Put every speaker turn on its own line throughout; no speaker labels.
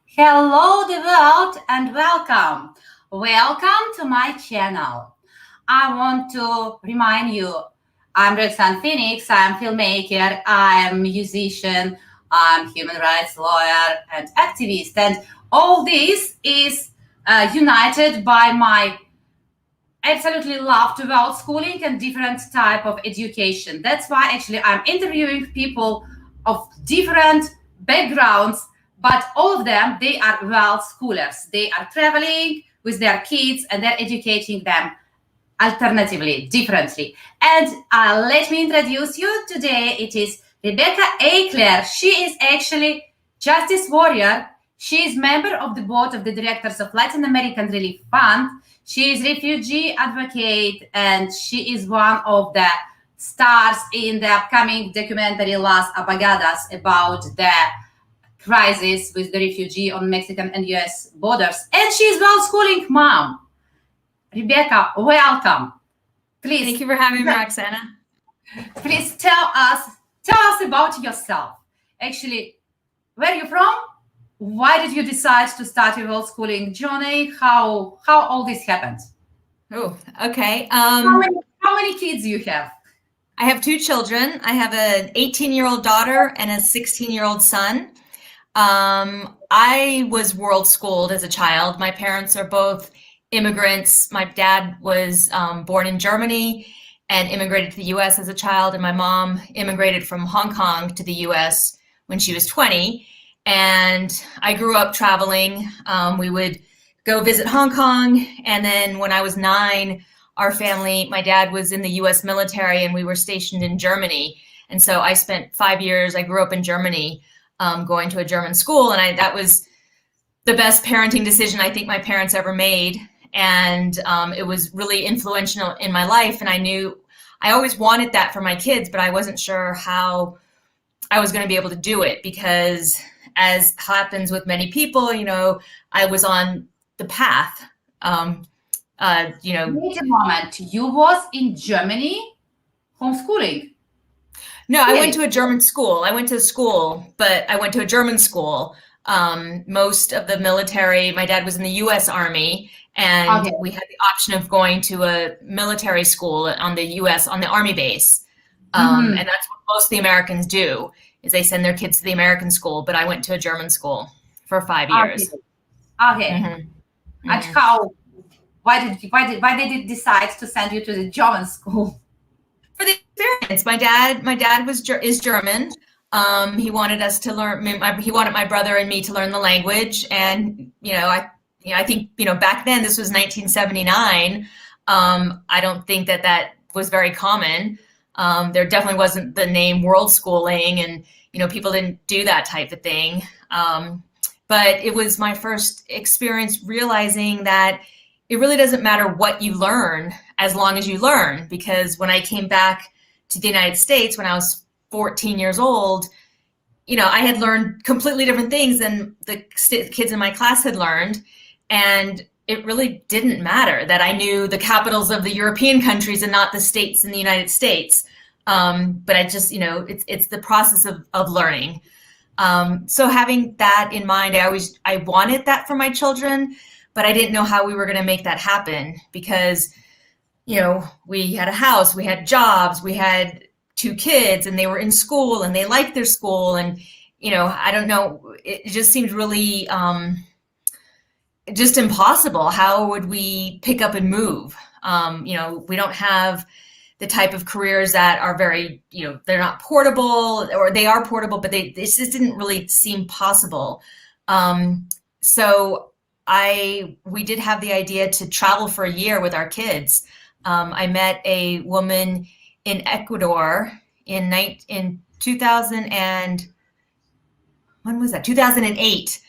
Hello, the world, and welcome. Welcome to my channel. I want to remind you, I'm Roxanne Phoenix. I'm filmmaker. I'm musician. I'm human rights lawyer and activist. And all this is united by my absolutely love to world schooling and different type of education. That's why actually I'm interviewing people of different backgrounds, but all of them, they are world schoolers. They are traveling with their kids and they're educating them alternatively, differently. And let me introduce you today. It is Rebecca Eichler. She is actually justice warrior. She is member of the board of the directors of Latin American Relief Fund. She is refugee advocate, and she is one of the stars in the upcoming documentary Las Apagadas about the crisis with the refugee on Mexican and US borders. And she is world schooling mom. Rebecca, welcome. Please.
Thank you for having me, Roxanne.
Please tell us about yourself. Actually, where are you from? Why did you decide to start your world schooling journey? How all this happened?
Oh, okay.
How many kids you have?
I have two children. I have an 18-year-old daughter and a 16-year-old son. I was world schooled as a child. My parents are both immigrants. My dad was born in Germany and immigrated to the US as a child, and my mom immigrated from Hong Kong to the US when she was 20. And I grew up traveling. We would go visit Hong Kong, and then when I was 9, our family, my dad was in the US military and we were stationed in Germany. And so I spent 5 years, I grew up in Germany, going to a German school, and that was the best parenting decision I think my parents ever made. And it was really influential in my life. And I knew I always wanted that for my kids, but I wasn't sure how I was going to be able to do it because, as happens with many people, I was on the path.
Wait a moment. You was in Germany homeschooling?
No, I went to a German school. I went to school, but I went to a German school. Most of the military, my dad was in the US Army, and we had the option of going to a military school on the Army base. And that's what most of the Americans do, is they send their kids to the American school, but I went to a German school for 5 years.
Okay.
Mm-hmm.
And why did it decide to send you to the German school?
For the experience. My dad is German. He wanted us to learn. He wanted my brother and me to learn the language, and I think back then, this was 1979. I don't think that was very common. There definitely wasn't the name world schooling, and people didn't do that type of thing. But it was my first experience realizing that it really doesn't matter what you learn as long as you learn. Because when I came back to the United States when I was 14 years old, I had learned completely different things than the kids in my class had learned. And it really didn't matter that I knew the capitals of the European countries and not the states in the United States. But I just, it's the process of learning. So having that in mind, I wanted that for my children, but I didn't know how we were going to make that happen because, we had a house, we had jobs, we had 2 kids, and they were in school and they liked their school. And, I don't know, it just seemed really, just impossible. How would we pick up and move? We don't have the type of careers that are very, they're not portable, or they are portable, but this just didn't really seem possible. So we did have the idea to travel for a year with our kids. I met a woman in Ecuador in 2008.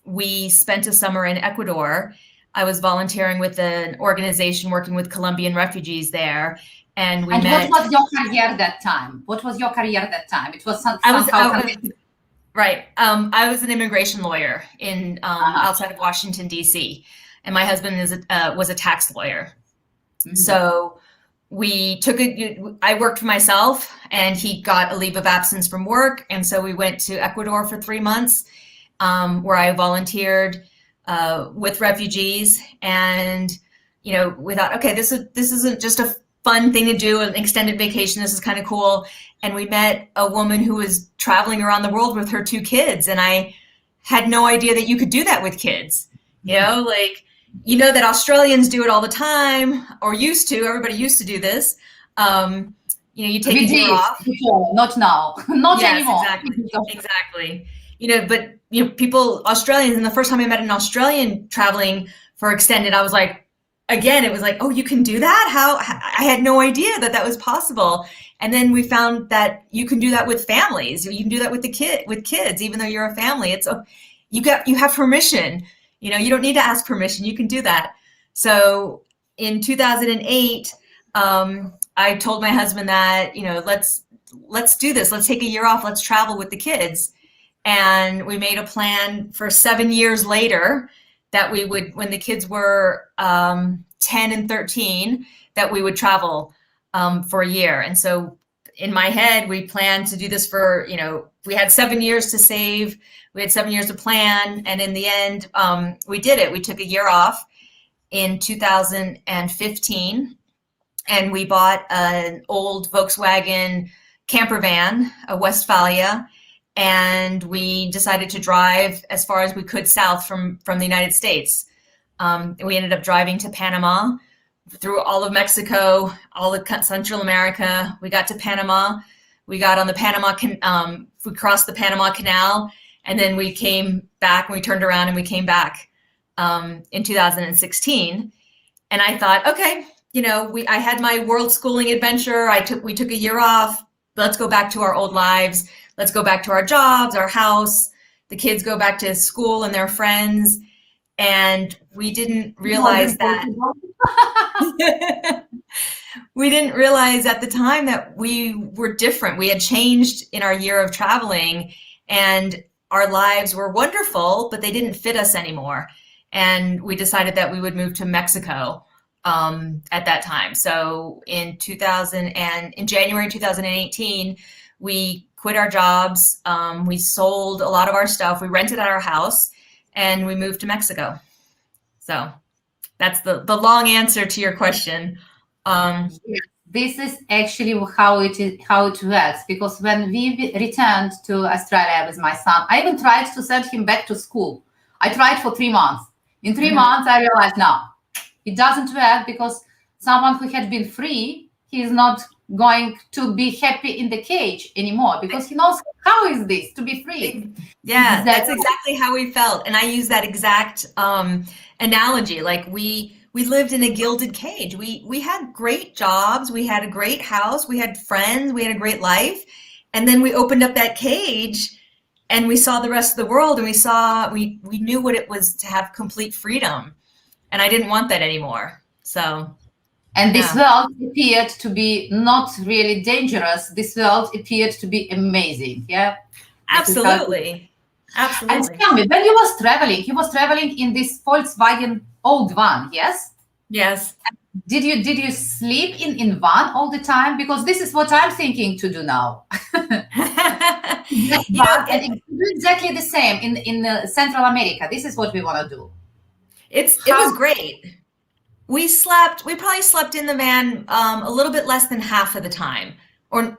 We spent a summer in Ecuador. I was volunteering with an organization working with Colombian refugees there. And we met.
What was your career at that time? It was
Right. I was an immigration lawyer in outside of Washington, D.C., and my husband was a tax lawyer. Mm-hmm. So I worked for myself, and he got a leave of absence from work. And so we went to Ecuador for 3 months. where I volunteered with refugees. And, we thought, okay, this isn't just a fun thing to do, an extended vacation. This is kind of cool. And we met a woman who was traveling around the world with her 2 kids. And I had no idea that you could do that with kids. That Australians do it all the time, or used to. Everybody used to do this. You take a year off.
Before, not now, not anymore.
Exactly. But Australians, and the first time I met an Australian traveling for extended, I was like, again, it was like, oh, you can do that? How? I had no idea that was possible. And then we found that you can do that with families. You can do that with kids, even though you're a family. You have permission. You don't need to ask permission. You can do that. So in 2008, I told my husband that, let's do this. Let's take a year off. Let's travel with the kids. And we made a plan for 7 years later that we would, when the kids were 10 and 13, that we would travel for a year. And so in my head, we planned to do this for, we had 7 years to save. We had 7 years to plan. And in the end, we did it. We took a year off in 2015. And we bought an old Volkswagen camper van, a Westphalia, and we decided to drive as far as we could south from the United States. We ended up driving to Panama, through all of Mexico, all of Central America. We got to Panama. We got on the we crossed the Panama Canal, and then we came back, and we turned around and we came back in 2016. And I thought, okay, I had my world schooling adventure. We took a year off. Let's go back to our old lives. Let's go back to our jobs, our house. The kids go back to school and their friends. And we didn't realize that. We didn't realize at the time that we were different. We had changed in our year of traveling, and our lives were wonderful, but they didn't fit us anymore. And we decided that we would move to Mexico at that time. So in January 2018, we quit our jobs. We sold a lot of our stuff. We rented out our house, and we moved to Mexico. So that's the long answer to your question.
This is actually how it works, because when we returned to Australia with my son, I even tried to send him back to school. I tried for 3 months. In 3 months, I realized, no, it doesn't work, because someone who had been free, he is not going to be happy in the cage anymore, because he knows how is this to be free.
Yeah, that's exactly how we felt. And I use that exact analogy. Like we lived in a gilded cage. We had great jobs. We had a great house. We had friends. We had a great life. And then we opened up that cage, and we saw the rest of the world, and we knew what it was to have complete freedom. And I didn't want that anymore. So.
And this world appeared to be not really dangerous. This world appeared to be amazing. Yeah.
Absolutely. Absolutely.
And tell me, when you was traveling in this Volkswagen old van, yes?
Yes.
Did you sleep in van all the time? Because this is what I'm thinking to do now. And it's exactly the same in Central America. This is what we want to do.
It was great. We probably slept in the van a little bit less than half of the time, or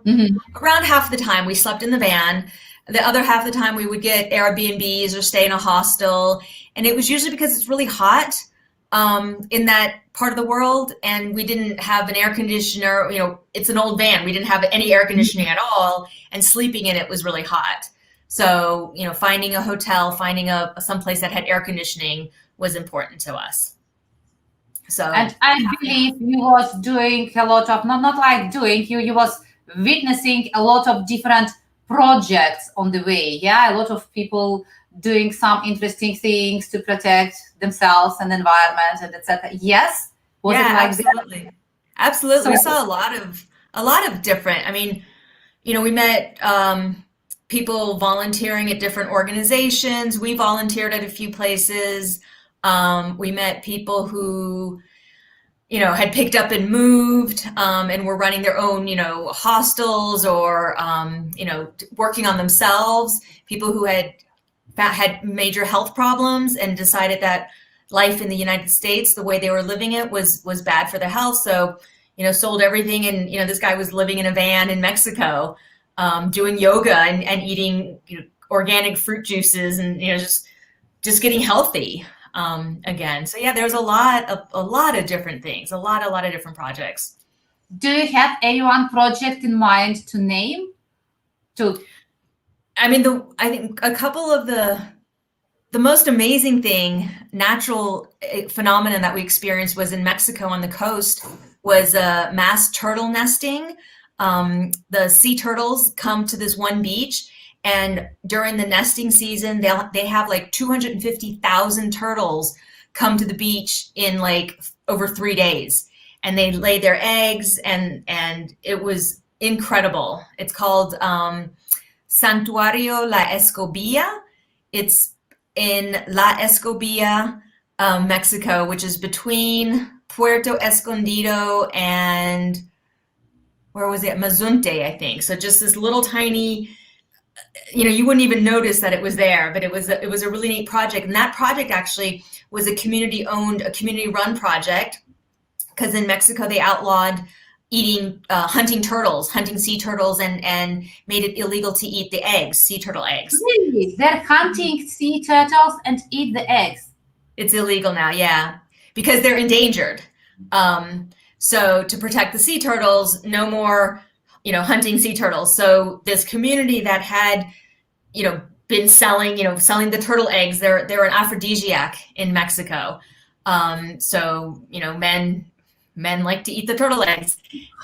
around half the time we slept in the van. The other half of the time we would get Airbnbs or stay in a hostel. And it was usually because it's really hot in that part of the world, and we didn't have an air conditioner. It's an old van. We didn't have any air conditioning at all, and sleeping in it was really hot. So, finding a hotel, finding someplace that had air conditioning was important to us. So,
and I believe you was doing a lot of, not like doing, you was witnessing a lot of different projects on the way. Yeah, a lot of people doing some interesting things to protect themselves and the environment and etc. Yes, was it like
absolutely.
That?
Absolutely. So, we saw a lot of different. I mean, we met people volunteering at different organizations. We volunteered at a few places. We met people who, had picked up and moved and were running their own, hostels or, working on themselves. People who had had major health problems and decided that life in the United States, the way they were living it, was bad for their health. So, sold everything. And, this guy was living in a van in Mexico, doing yoga and eating organic fruit juices and, just getting healthy again. So yeah, there's a lot of different things, a lot of different projects.
Do you have any one project in mind to name?
I think a couple of the most amazing natural phenomenon that we experienced was in Mexico on the coast was mass turtle nesting. The sea turtles come to this one beach, and during the nesting season, they have like 250,000 turtles come to the beach in like over 3 days, and they lay their eggs, and it was incredible. It's called Santuario La Escobilla. It's in La Escobilla, Mexico, which is between Puerto Escondido and where was it? Mazunte, I think. So just this little tiny, you wouldn't even notice that it was there, but it was a really neat project. And that project actually was a community-run project, because in Mexico they outlawed hunting sea turtles, and made it illegal to eat the eggs, sea turtle eggs.
Really? They're hunting sea turtles and eat the eggs?
It's illegal now, yeah, because they're endangered. So to protect the sea turtles, no more, hunting sea turtles. So this community that had, been selling the turtle eggs, they're an aphrodisiac in Mexico. So, men like to eat the turtle eggs.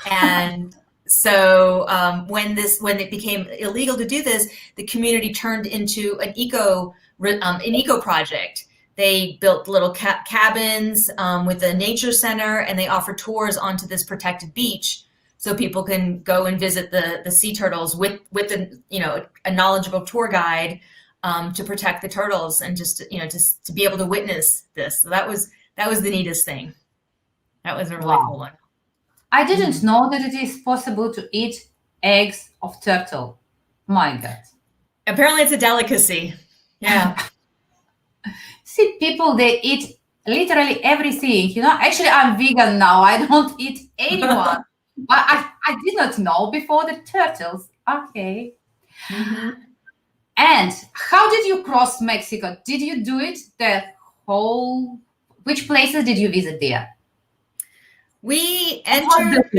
And so when it became illegal to do this, the community turned into an eco project. They built little cabins with a nature center, and they offer tours onto this protected beach, so people can go and visit the sea turtles with a knowledgeable tour guide to protect the turtles, and just to be able to witness this. So that was the neatest thing. That was a really cool one.
I didn't know that it is possible to eat eggs of turtle. My God.
Apparently it's a delicacy. Yeah.
See, people, they eat literally everything. Actually, I'm vegan now. I don't eat anyone. But I did not know before the turtles. Okay.
Mm-hmm.
And how did you cross Mexico? Did you do it which places did you visit there?
We entered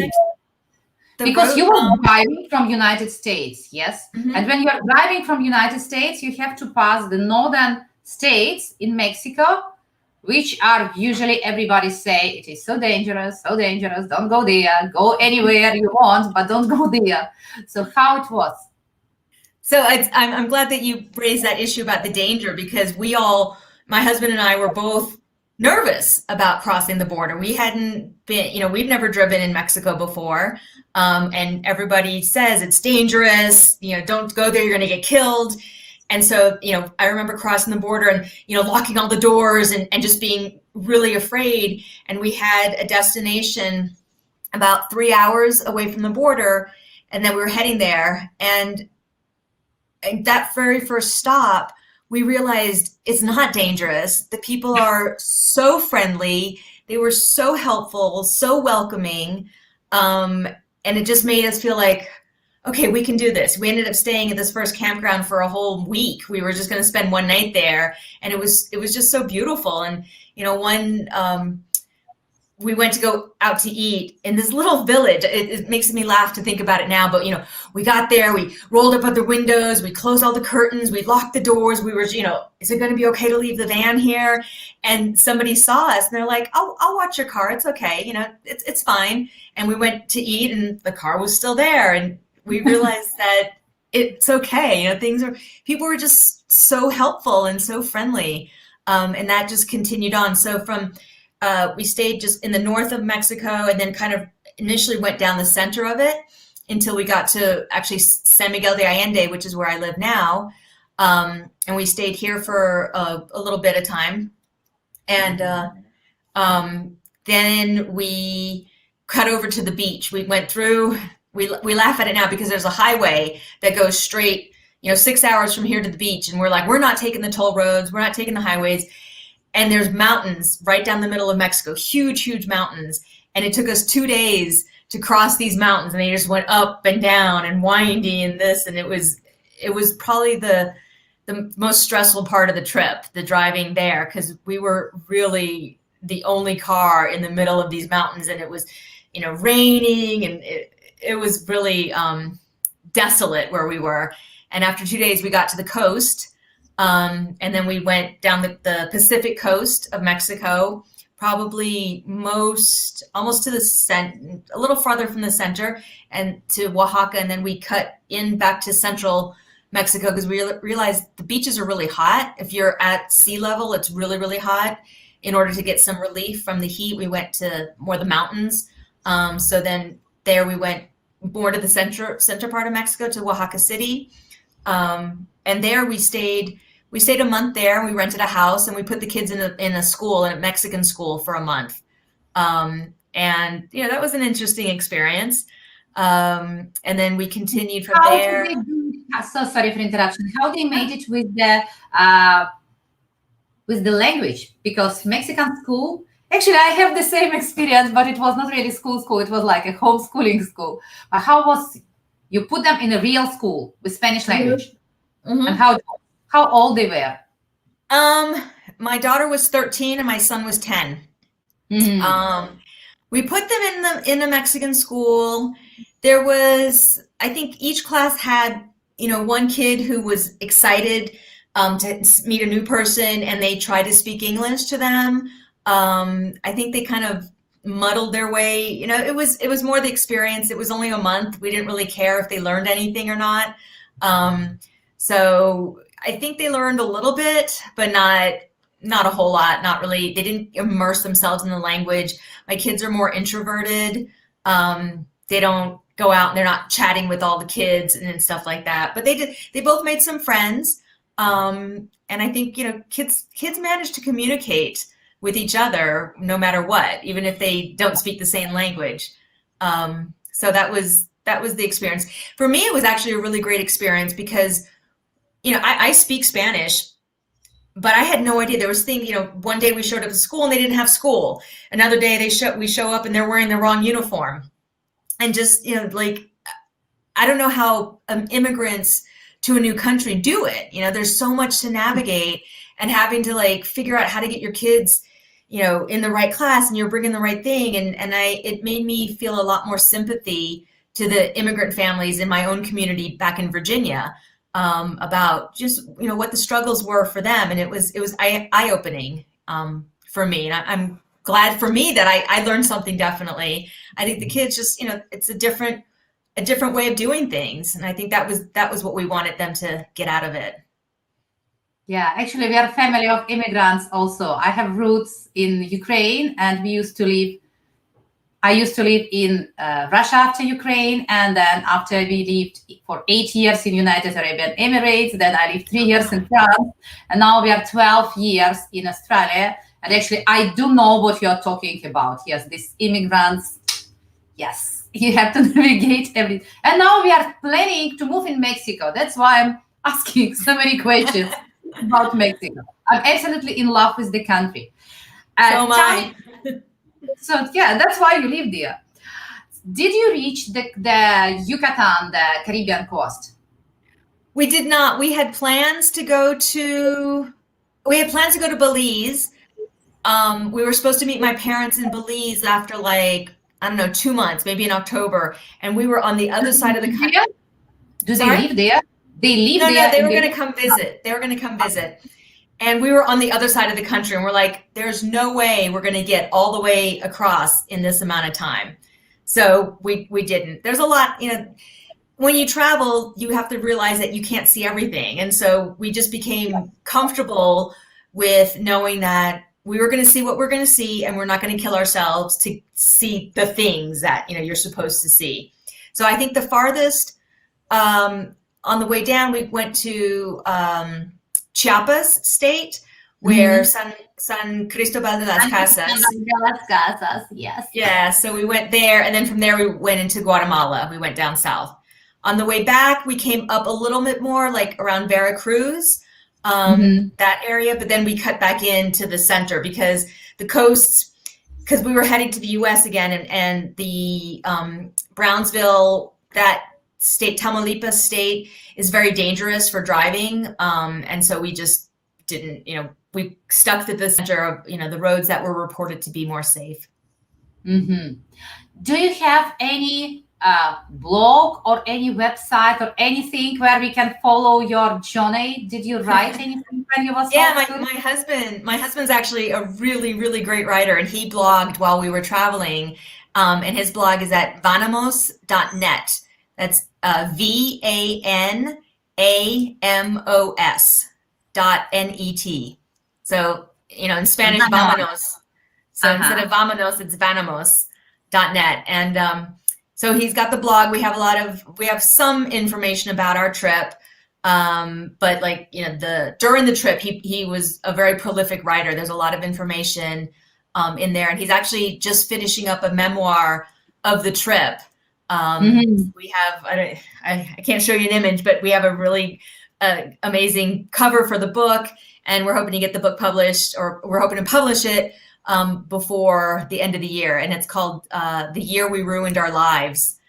because you were driving from United States, yes?
Mm-hmm.
And when you're driving from United States, you have to pass the northern states in Mexico, which are usually, everybody say it is so dangerous, don't go there, go anywhere you want, but don't go there. So how it was?
So I'm glad that you raised that issue about the danger, because my husband and I were both nervous about crossing the border. We hadn't been, we've never driven in Mexico before. And everybody says it's dangerous, don't go there, you're going to get killed. And so, I remember crossing the border and, locking all the doors and just being really afraid. And we had a destination about 3 hours away from the border. And then we were heading there. And that very first stop, we realized it's not dangerous. The people are so friendly. They were so helpful, so welcoming. And it just made us feel like, okay, we can do this. We ended up staying at this first campground for a whole week. We were just going to spend one night there. And it was just so beautiful. And, we went to go out to eat in this little village. It makes me laugh to think about it now, but we got there, we rolled up other windows, we closed all the curtains, we locked the doors. We were, is it going to be okay to leave the van here? And somebody saw us and they're like, I'll watch your car. It's okay. It's fine. And we went to eat and the car was still there. And we realized that it's okay. People were just so helpful and so friendly. And that just continued on. So we stayed just in the north of Mexico, and then kind of initially went down the center of it until we got to actually San Miguel de Allende, which is where I live now. And we stayed here for a little bit of time. And then we cut over to the beach. We went through, we laugh at it now because there's a highway that goes straight, 6 hours from here to the beach. And we're like, we're not taking the toll roads. We're not taking the highways. And there's mountains right down the middle of Mexico, huge, huge mountains. And it took us 2 days to cross these mountains. And they just went up and down and windy and this. And it was probably the most stressful part of the trip, the driving there, because we were really the only car in the middle of these mountains. And it was, raining, and it was really desolate where we were. And after 2 days, we got to the coast. And then we went down the Pacific coast of Mexico, probably almost to the center, a little farther from the center, and to Oaxaca. And then we cut in back to central Mexico because we realized the beaches are really hot. If you're at sea level, it's really, really hot. In order to get some relief from the heat, we went to more the mountains. So then there we went more to the center part of Mexico, to Oaxaca City. And there we stayed a month there. We rented a house and we put the kids in a school, in a Mexican school, for a month. And that was an interesting experience. And then we continued from there.
So sorry for interruption. How they made it with the language? Because Mexican school, actually I have the same experience, but it was not really school. It was like a homeschooling school. But how was you put them in a real school with Spanish language? Mm-hmm. And how old they were?
My daughter was 13 and my son was 10. Mm-hmm. We put them in a Mexican school. There was, I think each class had, one kid who was excited to meet a new person, and they tried to speak English to them. I think they kind of muddled their way. It was more the experience. It was only a month. We didn't really care if they learned anything or not. So I think they learned a little bit, but not a whole lot. Not really. They didn't immerse themselves in the language. My kids are more introverted. They don't go out and they're not chatting with all the kids and stuff like that. But they both made some friends. And I think, kids manage to communicate with each other no matter what, even if they don't speak the same language. So that was the experience. For me, it was actually a really great experience because, I speak Spanish, but I had no idea. There was things, one day we showed up to school and they didn't have school. Another day we show up and they're wearing the wrong uniform. And just, I don't know how immigrants to a new country do it. There's so much to navigate, and having to figure out how to get your kids, in the right class, and you're bringing the right thing. And it made me feel a lot more sympathy to the immigrant families in my own community back in Virginia, about just, what the struggles were for them. And it was eye-opening for me. And I'm glad for me that I learned something, definitely. I think the kids just, it's a different way of doing things. And I think that was what we wanted them to get out of it.
Yeah, actually, we are a family of immigrants also. I have roots in Ukraine, and I used to live in Russia after Ukraine, and then after we lived for 8 years in United Arab Emirates, then I lived 3 years in France, and now we are 12 years in Australia. And actually, I do know what you're talking about. Yes, these immigrants, yes, you have to navigate everything. And now we are planning to move in Mexico. That's why I'm asking so many questions about Mexico. I'm absolutely in love with the country.
So am I.
So yeah, that's why you live there. Did you reach the Yucatan, the Caribbean coast?
We did not. We had plans to go to Belize. We were supposed to meet my parents in Belize after 2 months, maybe in October. And we were on the other side of the country.
Do they live there? They live there?
No, they were going to come visit. And we were on the other side of the country, and we're like, there's no way we're going to get all the way across in this amount of time. So we didn't. There's a lot, when you travel, you have to realize that you can't see everything. And so we just became comfortable with knowing that we were going to see what we're going to see, and we're not going to kill ourselves to see the things that, you're supposed to see. So I think the farthest, on the way down, we went to Chiapas state, where San Cristobal de las Casas.
Yes.
Yeah, so we went there, and then from there we went into Guatemala. We went down south. On the way back, we came up a little bit more, like around Veracruz, that area, but then we cut back into the center because the coasts, because we were heading to the U.S. again, and the Brownsville, that state, Tamaulipas state, is very dangerous for driving, and so we just didn't, we stuck to the center of, the roads that were reported to be more safe.
Do you have any blog or any website or anything where we can follow your journey? Did you write anything when you was
my husband's actually a really, really great writer, and he blogged while we were traveling, and his blog is at vanamos.net. That's VANAMOS.net. So, in Spanish, vámonos. So instead of vámonos, it's vanamos.net. And so he's got the blog. We have some information about our trip. But during the trip, he was a very prolific writer. There's a lot of information in there. And he's actually just finishing up a memoir of the trip. We have, I can't show you an image, but we have a really amazing cover for the book, and we're hoping to get the book published, or we're hoping to publish it before the end of the year. And it's called The Year We Ruined Our Lives.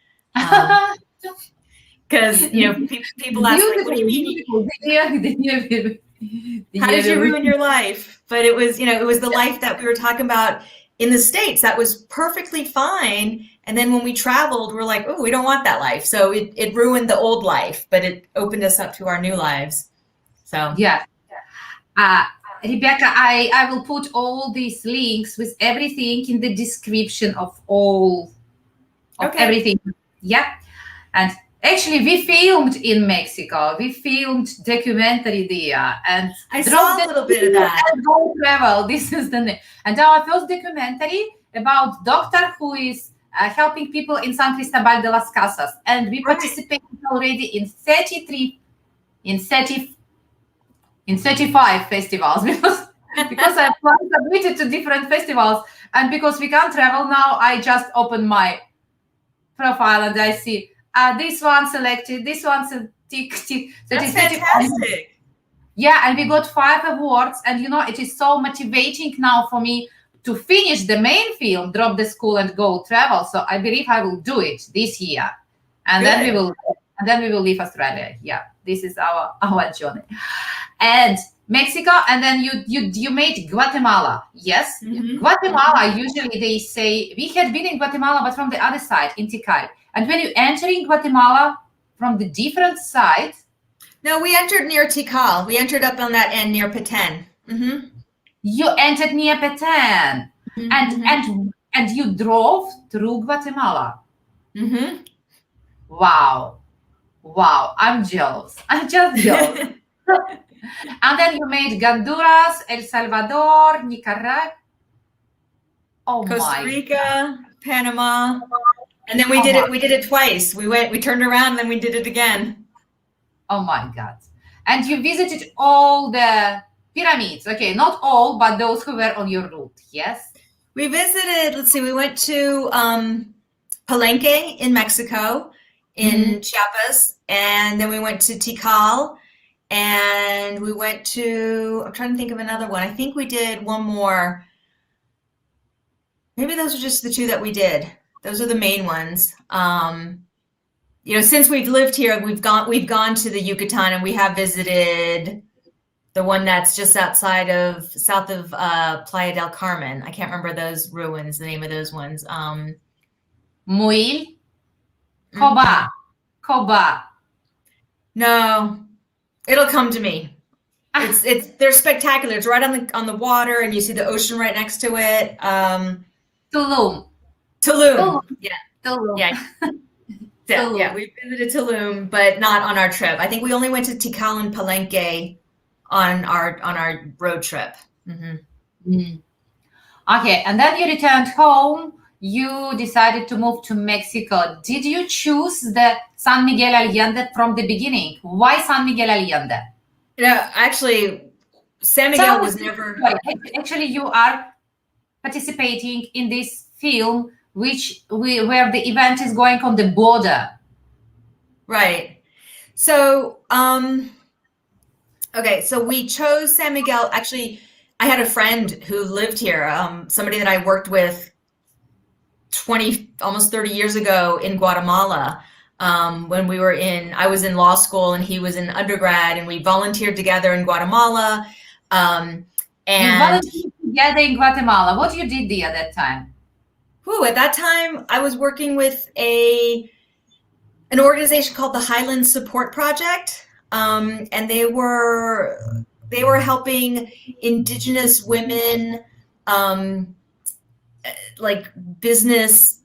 Because, people ask, like, what do you mean? How did you ruin your life? But it was, it was the life that we were talking about in the States that was perfectly fine. And then when we traveled, we're like, oh, we don't want that life. So it ruined the old life, but it opened us up to our new lives. So
yeah. Rebecca, I will put all these links with everything in the description of everything. Yeah. And actually, we filmed in Mexico. We filmed documentary there, and
I saw a little bit of that.
And Go Travel. This is the name. And our first documentary about doctor who is helping people in San Cristobal de las Casas, and we participated already in 35 festivals because I submitted to different festivals, and because we can't travel now, I just open my profile and I see this one selected, this one's a tick.
That's fantastic.
Yeah, and we got 5 awards, and it is so motivating now for me to finish the main film, drop the school and go travel. So I believe I will do it this year, and then we will leave Australia. Yeah, this is our journey, and Mexico, and then you made Guatemala. Yes, Guatemala. Usually they say we had been in Guatemala, but from the other side in Tikal. And when you enter in Guatemala from the different side.
No, we entered near Tikal. We entered up on that end near Petén.
You entered near Petén, and you drove through Guatemala. Wow, I'm jealous. I'm just jealous. And then you made Honduras, El Salvador, Nicaragua.
Costa Rica, Panama, and then we did it twice. We turned around, and then we did it again.
Oh my God! And you visited all the pyramids. Okay, not all, but those who were on your route. Yes.
We visited. Let's see. We went to Palenque in Mexico, in Chiapas, and then we went to Tikal, and we went to. I'm trying to think of another one. I think we did one more. Maybe those are just the 2 that we did. Those are the main ones. Since we've lived here, we've gone to the Yucatan, and we have visited the one that's just south of Playa del Carmen. I can't remember those ruins, the name of those ones.
Muil, Coba.
No, it'll come to me. They're spectacular. It's right on the water, and you see the ocean right next to it.
Tulum.
Yeah.
Tulum.
Yeah. Yeah, we visited Tulum, but not on our trip. I think we only went to Tikal and Palenque on our road trip.
Okay, and then you returned home. You decided to move to Mexico. Did you choose the San Miguel Allende from the beginning? Why San Miguel Allende?
Actually, San Miguel was never.
Actually, you are participating in this film, where the event is going on the border.
Right. So, okay, so we chose San Miguel. Actually, I had a friend who lived here, somebody that I worked with 20, almost 30 years ago in Guatemala. When I was in law school and he was in undergrad, and we volunteered together in Guatemala.
You
And
volunteered together in Guatemala. What you did there at that time?
at that time, I was working with an organization called the Highland Support Project, and they were helping Indigenous women, like business,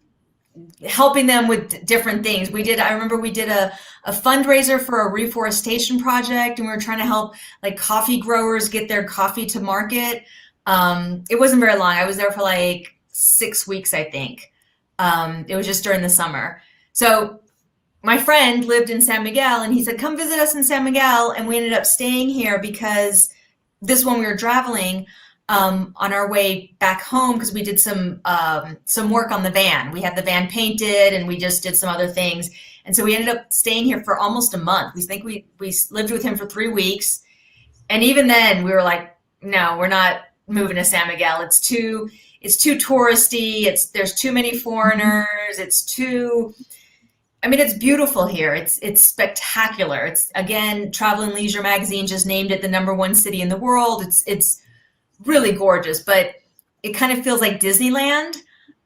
helping them with different things. I remember we did a fundraiser for a reforestation project, and we were trying to help like coffee growers get their coffee to market. It wasn't very long. I was there for like 6 weeks, I think. It was just during the summer. So my friend lived in San Miguel, and he said, come visit us in San Miguel. And we ended up staying here because when we were traveling, on our way back home, because we did some work on the van. We had the van painted, and we just did some other things. And so we ended up staying here for almost a month. We think we lived with him for 3 weeks. And even then we were like, no, we're not moving to San Miguel. It's too touristy. There's too many foreigners. It's beautiful here. It's spectacular. It's, again, Travel and Leisure magazine just named it the #1 city in the world. It's really gorgeous, but it kind of feels like Disneyland,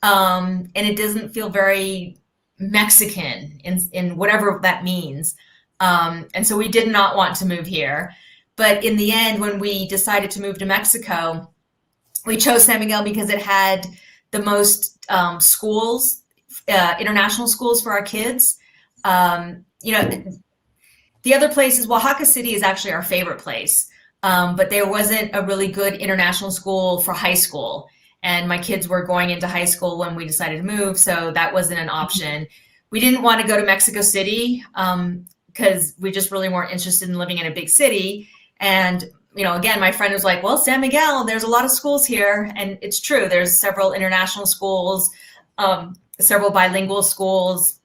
and it doesn't feel very Mexican in whatever that means. And so we did not want to move here. But in the end, when we decided to move to Mexico, we chose San Miguel because it had the most schools, international schools for our kids. The other places, Oaxaca City is actually our favorite place. But there wasn't a really good international school for high school. And my kids were going into high school when we decided to move, so that wasn't an option. We didn't want to go to Mexico City because we just really weren't interested in living in a big city. And, again, my friend was like, well, San Miguel, there's a lot of schools here. And it's true. There's several international schools, several bilingual schools,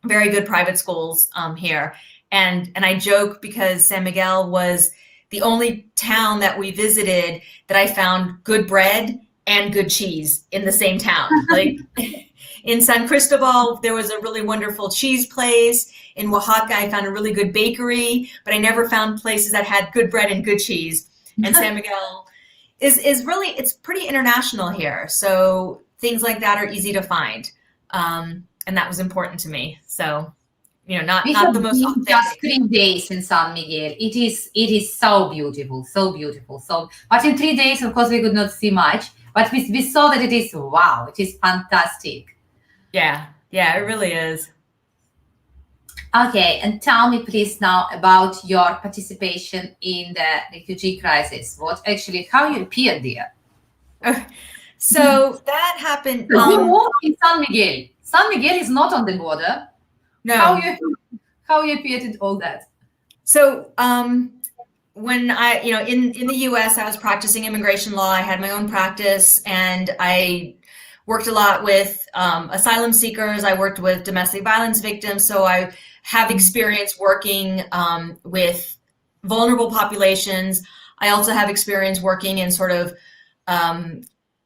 very good private schools here. And I joke because San Miguel was the only town that we visited that I found good bread and good cheese in the same town. Like in San Cristobal, there was a really wonderful cheese place. In Oaxaca, I found a really good bakery, but I never found places that had good bread and good cheese. And San Miguel is really, it's pretty international here. So things like that are easy to find. And that was important to me. So, not the most authentic.
Just 3 days in San Miguel. It is so beautiful, so beautiful. So, but in 3 days, of course, we could not see much. But we saw that it is wow. It is fantastic.
Yeah, it really is.
Okay, and tell me please now about your participation in the refugee crisis. How you appeared there?
So that happened.
You moved in San Miguel. San Miguel is not on the border.
No.
How you appeared in all that?
So when I, in the US, I was practicing immigration law. I had my own practice, and I worked a lot with asylum seekers. I worked with domestic violence victims. So I have experience working with vulnerable populations. I also have experience working in sort of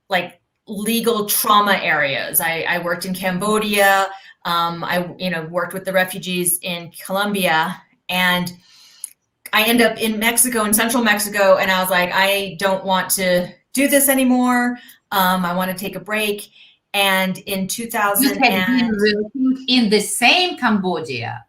like legal trauma areas. I worked in Cambodia. I worked with the refugees in Colombia, and I end up in Mexico, in central Mexico, and I was like, I don't want to do this anymore. I want to take a break. And in 2000,
you had been working in the same Cambodia.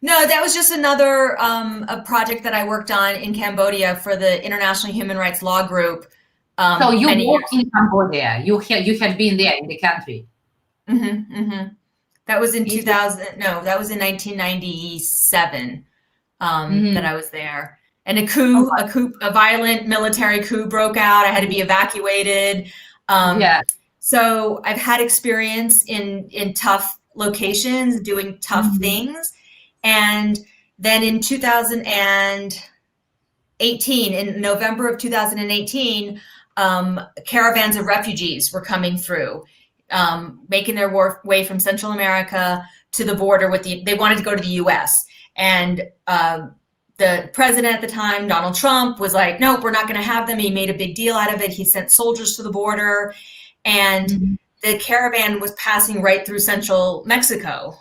No, that was just another a project that I worked on in Cambodia for the International Human Rights Law Group.
So you worked in Cambodia. You had been there in the country.
Mm-hmm, mm-hmm. That was in 2000. No, that was in 1997 that I was there. And a violent military coup broke out. I had to be evacuated. So I've had experience in tough locations, doing tough things. And then in 2018, in November of 2018, Caravans of Refugees were coming through, making their way from Central America, to the border they wanted to go to the US. And the president at the time, Donald Trump, was like, nope, we're not going to have them. He made a big deal out of it. He sent soldiers to the border, and the caravan was passing right through central Mexico.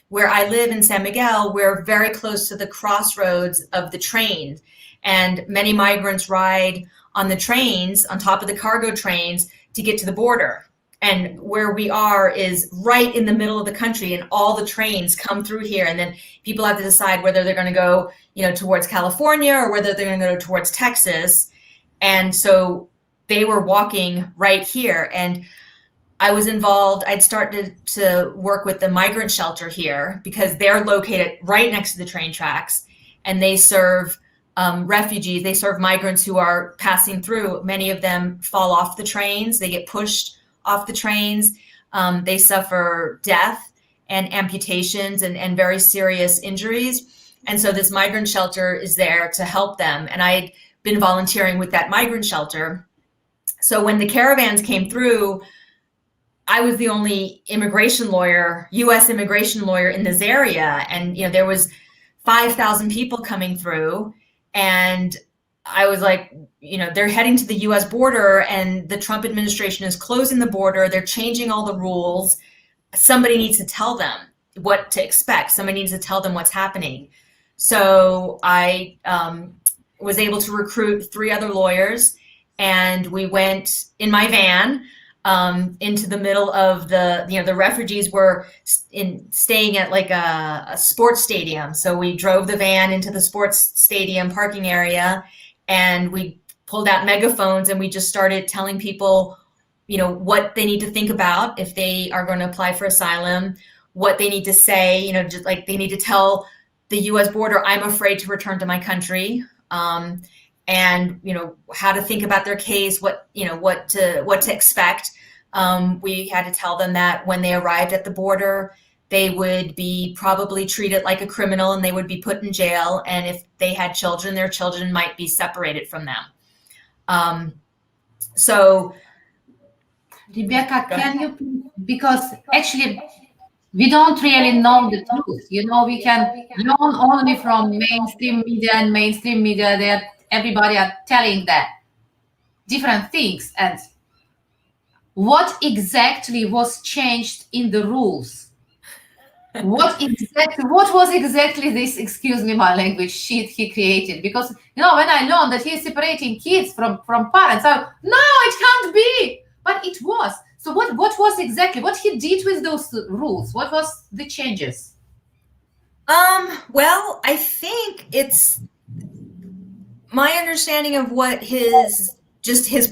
Where I live in San Miguel, we're very close to the crossroads of the train, and many migrants ride on the trains, on top of the cargo trains, to get to the border. And where we are is right in the middle of the country, and all the trains come through here. And then people have to decide whether they're going to go, towards California or whether they're going to go towards Texas. And so they were walking right here. And I was involved. I'd started to work with the migrant shelter here because they're located right next to the train tracks, and they serve refugees. They serve migrants who are passing through. Many of them fall off the trains. They get pushed off the trains. They suffer death and amputations and very serious injuries. And so this migrant shelter is there to help them. And I had been volunteering with that migrant shelter. So when the caravans came through, I was the only immigration lawyer, U.S. immigration lawyer in this area. And, there was 5,000 people coming through. And I was like, they're heading to the U.S. border, and the Trump administration is closing the border. They're changing all the rules. Somebody needs to tell them what to expect. Somebody needs to tell them what's happening. So I was able to recruit 3 other lawyers, and we went in my van into the middle of the refugees were staying at like a sports stadium. So we drove the van into the sports stadium parking area, and we pulled out megaphones, and we just started telling people, what they need to think about if they are going to apply for asylum, what they need to say, just like they need to tell the U.S. border, I'm afraid to return to my country. And how to think about their case, what to expect. We had to tell them that when they arrived at the border, they would be probably treated like a criminal, and they would be put in jail. And if they had children, their children might be separated from them. So,
Rebecca, can you, because actually we don't really know the truth. We can learn only from mainstream media that everybody are telling that different things. And what exactly was changed in the rules? What was exactly this, excuse me my language, shit he created? Because when I learned that he's separating kids from parents, no, it can't be. But it was. So what was exactly what he did with those rules? What was the changes?
Well, I think it's my understanding of what his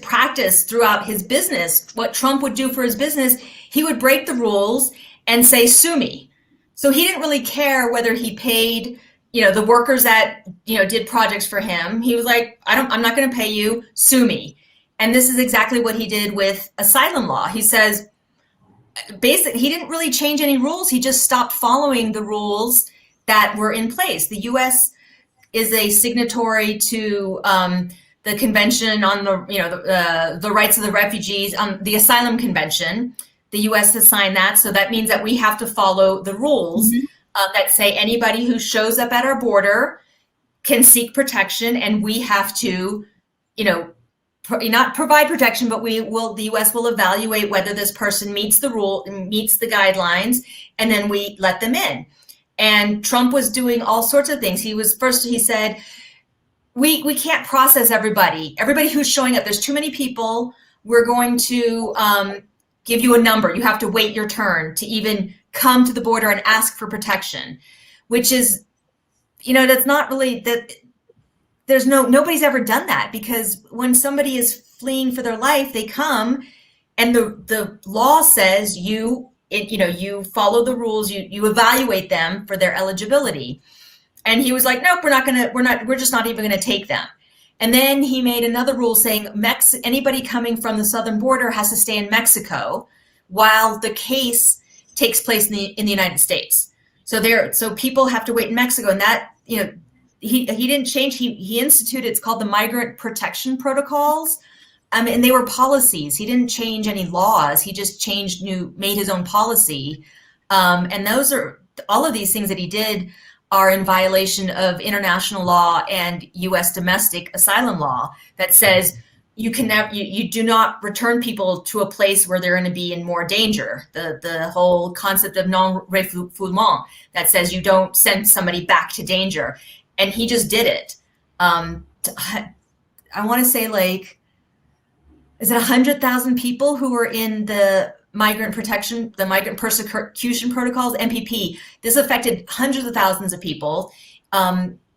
practice throughout his business, what Trump would do for his business, he would break the rules and say, sue me. So he didn't really care whether he paid, the workers that, did projects for him. He was like, I'm not going to pay you, sue me. And this is exactly what he did with asylum law. He says, basically, he didn't really change any rules. He just stopped following the rules that were in place. The U.S. is a signatory to the Convention on the Rights of the Refugees, the Asylum Convention. The U.S. has signed that, so that means that we have to follow the rules that say anybody who shows up at our border can seek protection, and we have to, not provide protection, but the U.S. will evaluate whether this person meets the guidelines, and then we let them in. And Trump was doing all sorts of things. He said, we can't process everybody who's showing up. There's too many people. We're going to give you a number. You have to wait your turn to even come to the border and ask for protection, which is, that's not really that. Nobody's ever done that, because when somebody is fleeing for their life, they come, and the law says you follow the rules, you evaluate them for their eligibility. And he was like, nope, we're just not even going to take them. And then he made another rule saying anybody coming from the southern border has to stay in Mexico while the case takes place in the United States. So people have to wait in Mexico, and that, he didn't change. He instituted, it's called the Migrant Protection Protocols. And they were policies. He didn't change any laws. He just made his own policy. And all of these things that he did are in violation of international law and U.S. domestic asylum law that says you do not return people to a place where they're going to be in more danger. The whole concept of non-refoulement that says you don't send somebody back to danger. And he just did it. I want to say is it 100,000 people who were in the migrant persecution protocols, MPP. This affected hundreds of thousands of people.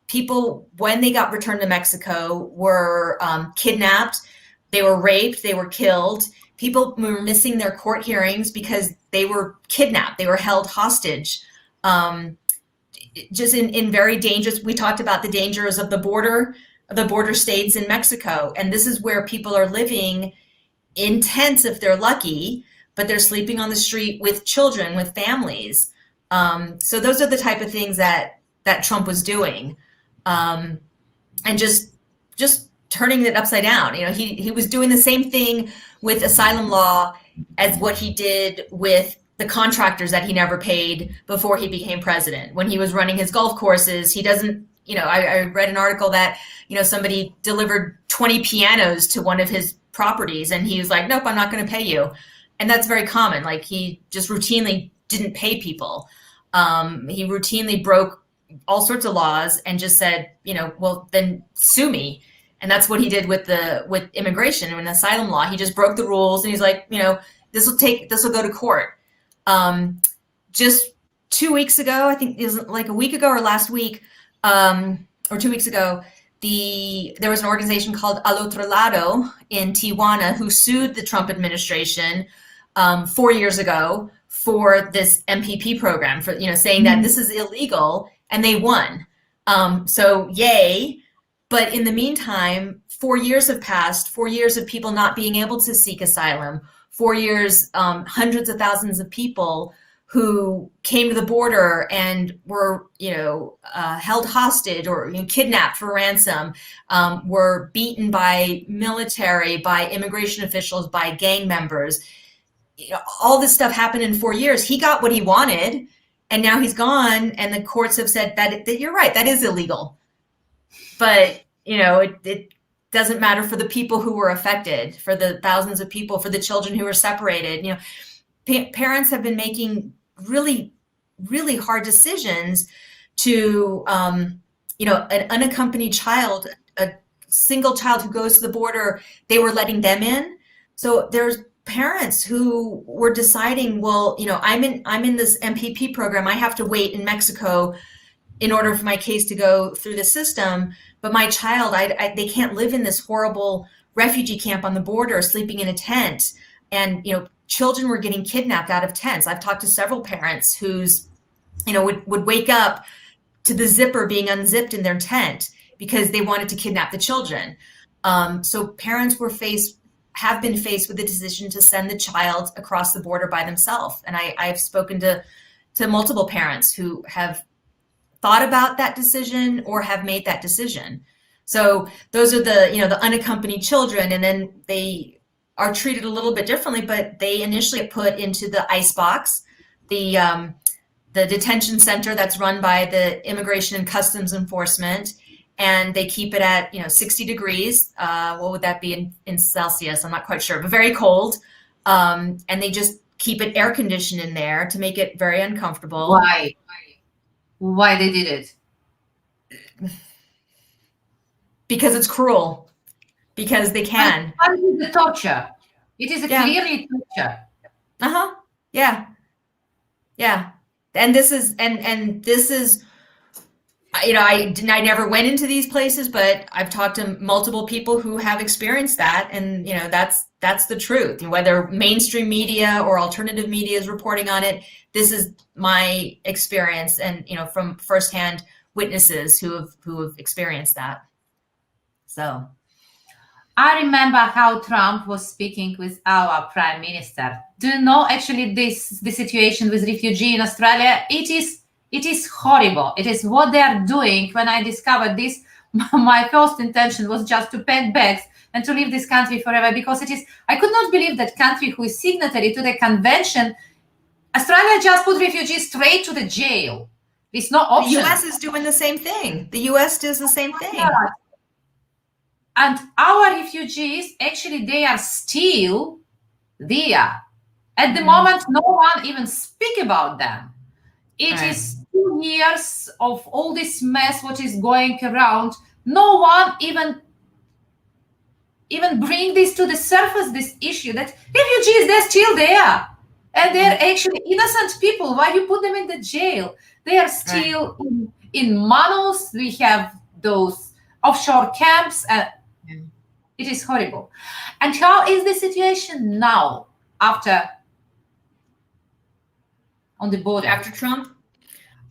People, when they got returned to Mexico, were kidnapped, they were raped, they were killed. People were missing their court hearings because they were kidnapped, they were held hostage. Just in very dangerous, we talked about the dangers of the border states in Mexico. And this is where people are living in tents if they're lucky, but they're sleeping on the street with children, with families. So those are the type of things that Trump was doing. And just turning it upside down. He was doing the same thing with asylum law as what he did with the contractors that he never paid before he became president. When he was running his golf courses, he doesn't, I read an article that, somebody delivered 20 pianos to one of his properties and he was like, nope, I'm not going to pay you. And that's very common. He just routinely didn't pay people. He routinely broke all sorts of laws and just said, well, then sue me. And that's what he did with immigration and asylum law. He just broke the rules and he's like, this will go to court. Just 2 weeks ago, I think it was a week ago or last week, or 2 weeks ago, there was an organization called Al Otro Lado in Tijuana who sued the Trump administration 4 years ago for this MPP program, for saying that this is illegal, and they won. So yay! But in the meantime, 4 years have passed. 4 years of people not being able to seek asylum. 4 years, hundreds of thousands of people who came to the border and were, held hostage or kidnapped for ransom, were beaten by military, by immigration officials, by gang members. All this stuff happened in 4 years. He got what he wanted, and now he's gone. And the courts have said that you're right, that is illegal. But it doesn't matter for the people who were affected, for the thousands of people, for the children who were separated. Parents have been making really, really hard decisions to, an unaccompanied child, a single child who goes to the border, they were letting them in. So there's parents who were deciding, well, I'm in this MPP program. I have to wait in Mexico in order for my case to go through the system. But my child, they can't live in this horrible refugee camp on the border, sleeping in a tent. And, children were getting kidnapped out of tents. I've talked to several parents who's, would wake up to the zipper being unzipped in their tent because they wanted to kidnap the children. So parents have been faced with the decision to send the child across the border by themselves. And I've spoken to multiple parents who have thought about that decision or have made that decision. So those are the unaccompanied children, and then they are treated a little bit differently, but they initially get put into the ICE box, the detention center that's run by the Immigration and Customs Enforcement, and they keep it at 60 degrees. What would that be in Celsius? I'm not quite sure, but very cold. And they just keep it air conditioned in there to make it very uncomfortable.
Why they did it?
Because it's cruel. Because they can.
But it is a torture. It is clearly torture.
Yeah. And this is I never went into these places, but I've talked to multiple people who have experienced that, and that's the truth. Whether mainstream media or alternative media is reporting on it, this is my experience, and from firsthand witnesses who have experienced that. So
I remember how Trump was speaking with our prime minister. Do you know actually the situation with refugee in Australia? It is horrible. It is what they are doing. When I discovered this, my first intention was just to pack bags and to leave this country forever, because I could not believe that country who is signatory to the convention Australia just put refugees straight to the jail. There's no option.
The US is doing the same thing. The US does the same thing.
Yeah. And our refugees, actually, they are still there. At the moment, no one even speak about them. It is 2 years of all this mess what is going around. No one even bring this to the surface, this issue that refugees, they're still there. And they're actually innocent people. Why you put them in the jail? They are still in Manus. We have those offshore camps. It is horrible. And how is the situation now after on the border?
After Trump?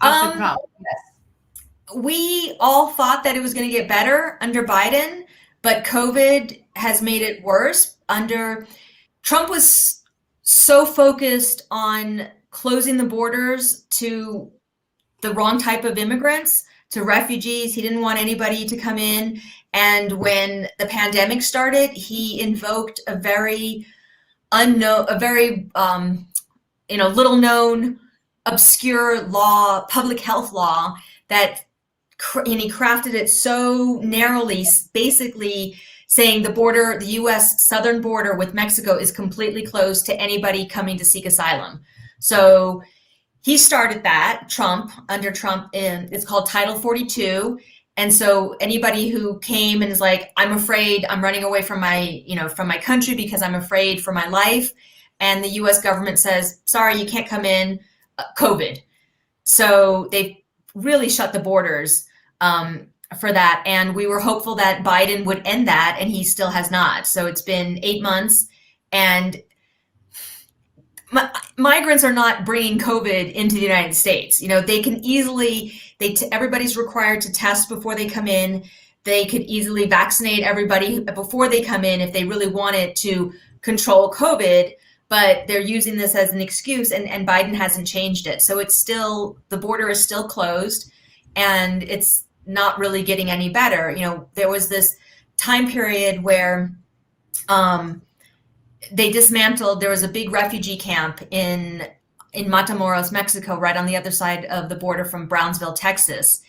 After Trump, yes.
We all thought that it was going to get better under Biden, but COVID has made it worse. Under Trump was so focused on closing the borders to the wrong type of immigrants, to refugees. He didn't want anybody to come in. And when the pandemic started, he invoked a very unknown, a very little known, obscure law, public health law that, and he crafted it so narrowly, basically saying the border, the U.S. southern border with Mexico is completely closed to anybody coming to seek asylum. So he started that, under Trump, it's called Title 42. And so anybody who came and is like, I'm afraid, I'm running away from my country because I'm afraid for my life. And the US government says, sorry, you can't come in, COVID. So they really shut the borders for that. And we were hopeful that Biden would end that, and he still has not. So it's been 8 months, and migrants are not bringing COVID into the United States. They can easily, everybody's required to test before they come in. They could easily vaccinate everybody before they come in if they really wanted to control COVID, but they're using this as an excuse, and Biden hasn't changed it. So it's still, the border is still closed, and it's not really getting any better. There was this time period where they dismantled, there was a big refugee camp in Matamoros, Mexico, right on the other side of the border from Brownsville, Texas.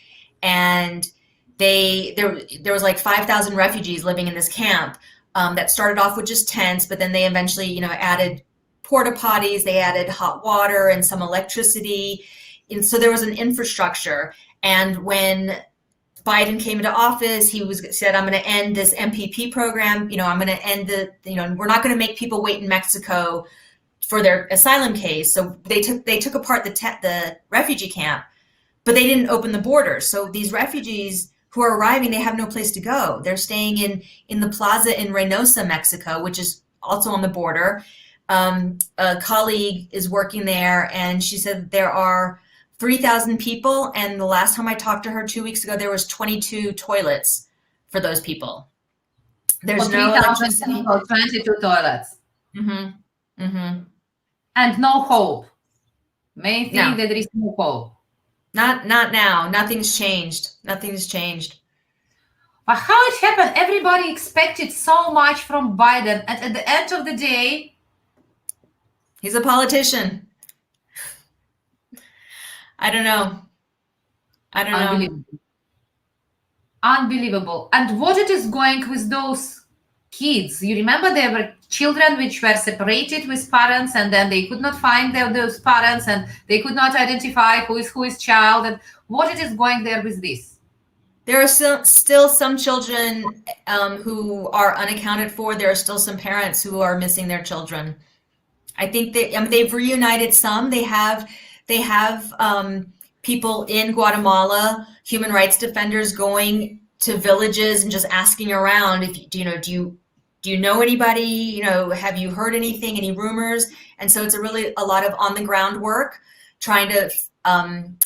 And there was like 5,000 refugees living in this camp that started off with just tents, but then they eventually, added porta potties, they added hot water and some electricity. And so there was an infrastructure. And when Biden came into office, he said, I'm going to end this MPP program. I'm going to end we're not going to make people wait in Mexico for their asylum case. So they took apart the refugee camp, but they didn't open the borders. So these refugees who are arriving, they have no place to go. They're staying in the plaza in Reynosa, Mexico, which is also on the border. A colleague is working there, and she said there are 3,000 people, and the last time I talked to her 2 weeks ago, there was 22 toilets for those people. There's no electricity.
People, 22 toilets.
Mm-hmm. Mm-hmm.
And no hope. Main thing that there is no hope.
Not now. Nothing's changed. Nothing's changed.
But how it happened? Everybody expected so much from Biden, and at the end of the day,
he's a politician. I don't know.
Unbelievable. And what it is going with those kids? You remember there were children which were separated with parents, and then they could not find those parents, and they could not identify who is child, and what it is going there with this?
There are still some children who are unaccounted for. There are still some parents who are missing their children. I think they've reunited some. They have people in Guatemala, human rights defenders, going to villages and just asking around, do you know anybody? Have you heard anything, any rumors? And so it's a lot of on the ground work, trying to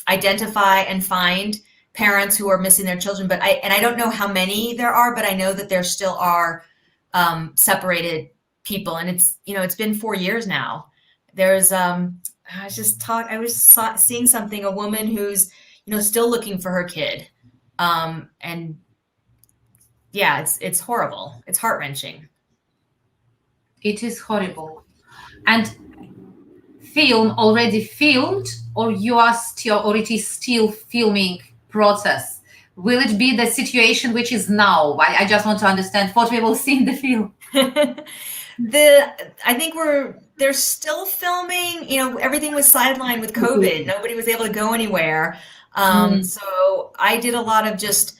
identify and find parents who are missing their children. But I don't know how many there are, but I know that there still are separated people, and it's been 4 years now. There's I was seeing something, a woman who's still looking for her kid, and yeah, it's horrible. It's heart-wrenching.
It is horrible. And film already filmed, or you are still, or it is still filming process? Will it be the situation which is now? I just want to understand what we will see in the film.
I think they're still filming. Everything was sidelined with COVID. Nobody was able to go anywhere. So I did a lot of just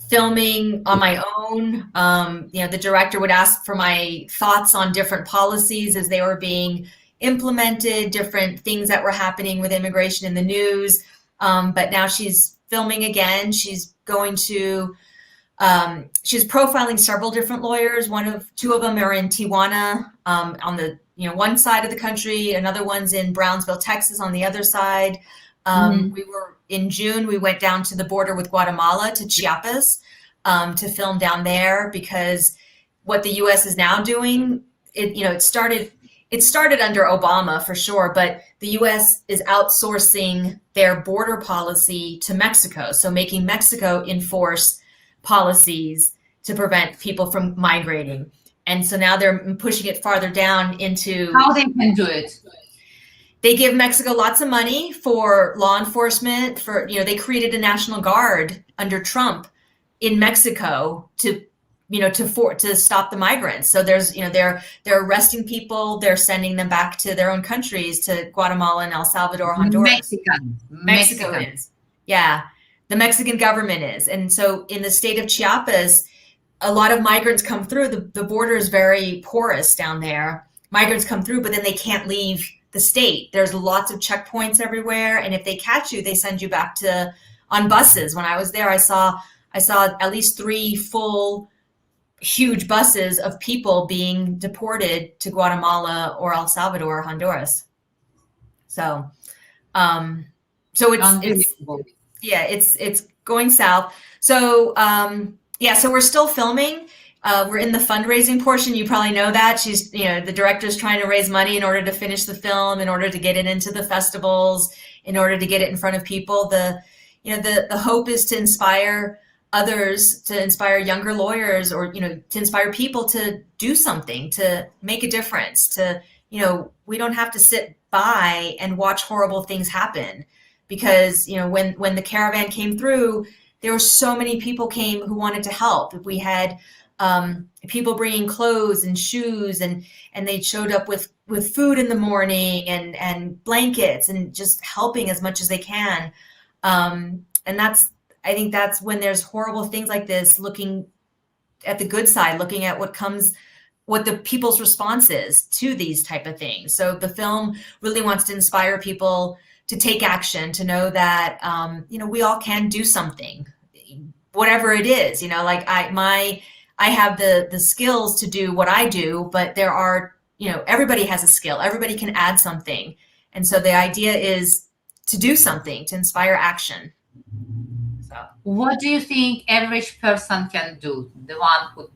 filming on my own. The director would ask for my thoughts on different policies as they were being implemented, different things that were happening with immigration in the news. But now she's filming again. She's going to she's profiling several different lawyers. Two of them are in Tijuana, on the one side of the country. Another one's in Brownsville, Texas, on the other side. In June, we went down to the border with Guatemala to Chiapas to film down there, because what the U.S. is now doing, it started under Obama for sure, but the U.S. is outsourcing their border policy to Mexico, so making Mexico enforce policies to prevent people from migrating. And so now they're pushing it farther down into
how they can do it.
They give Mexico lots of money for law enforcement. They created a National Guard under Trump in Mexico to stop the migrants. So they're arresting people, they're sending them back to their own countries, to Guatemala and El Salvador, Honduras. Mexico is. Yeah. The Mexican government is. And so in the state of Chiapas, a lot of migrants come through. The border is very porous down there. Migrants come through, but then they can't leave the state. There's lots of checkpoints everywhere. And if they catch you, they send you back on buses. When I was there, I saw at least 3 full, huge buses of people being deported to Guatemala or El Salvador or Honduras. So it's going south. So so we're still filming. We're in the fundraising portion. You probably know that. The director's trying to raise money in order to finish the film, in order to get it into the festivals, in order to get it in front of people. The hope is to inspire others, to inspire younger lawyers, or, to inspire people to do something, to make a difference, we don't have to sit by and watch horrible things happen. Because, when the caravan came through, there were so many people came who wanted to help. We had people bringing clothes and shoes, and they showed up with food in the morning and blankets, and just helping as much as they can. And I think that's when there's horrible things like this, looking at the good side, looking at what the people's response is to these type of things. So the film really wants to inspire people to take action, to know that, we all can do something, whatever it is. I have the skills to do what I do, but there are, everybody has a skill, everybody can add something. And so the idea is to do something, to inspire action. So.
What do you think average person can do? The one who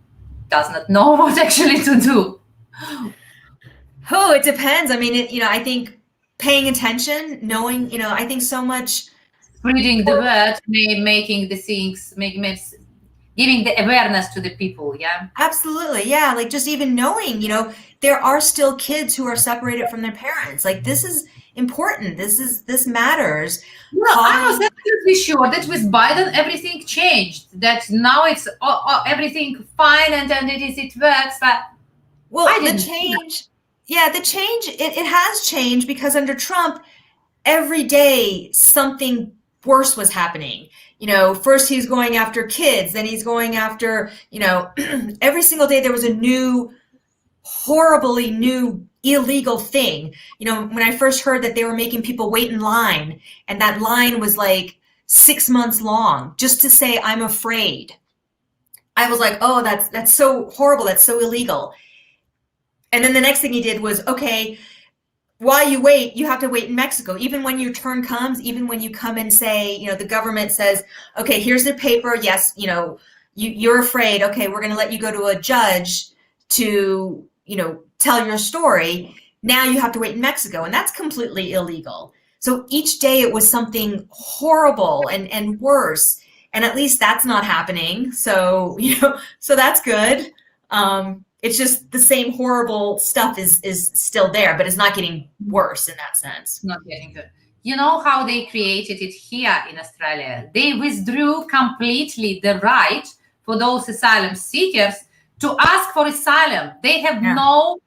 does not know what actually to do?
Oh, it depends. I mean, I think paying attention, knowing, I think so much.
Spreading the word, making the things, giving the awareness to the people, yeah?
Absolutely, yeah. Like, just even knowing, there are still kids who are separated from their parents. Like, this is important. This matters.
No, I was absolutely sure that with Biden, everything changed. That now it's everything fine and it works. But
the change, it has changed, because under Trump, every day something worse was happening. First he's going after kids, then he's going after, every single day there was a horribly new illegal thing. When I first heard that they were making people wait in line, and that line was like 6 months long just to say, I'm afraid. I was like, oh, that's so horrible. That's so illegal. And then the next thing he did was, okay, while you wait, you have to wait in Mexico. Even when your turn comes, even when you come and say, the government says, okay, here's the paper. Yes, you're afraid. Okay, we're going to let you go to a judge to, tell your story. Now you have to wait in Mexico, and that's completely illegal. So each day it was something horrible and worse, and at least that's not happening. So, so that's good. It's just the same horrible stuff is still there, but it's not getting worse in that sense.
Not getting good. You know how they created it here in Australia? They withdrew completely the right for those asylum seekers to ask for asylum. They have no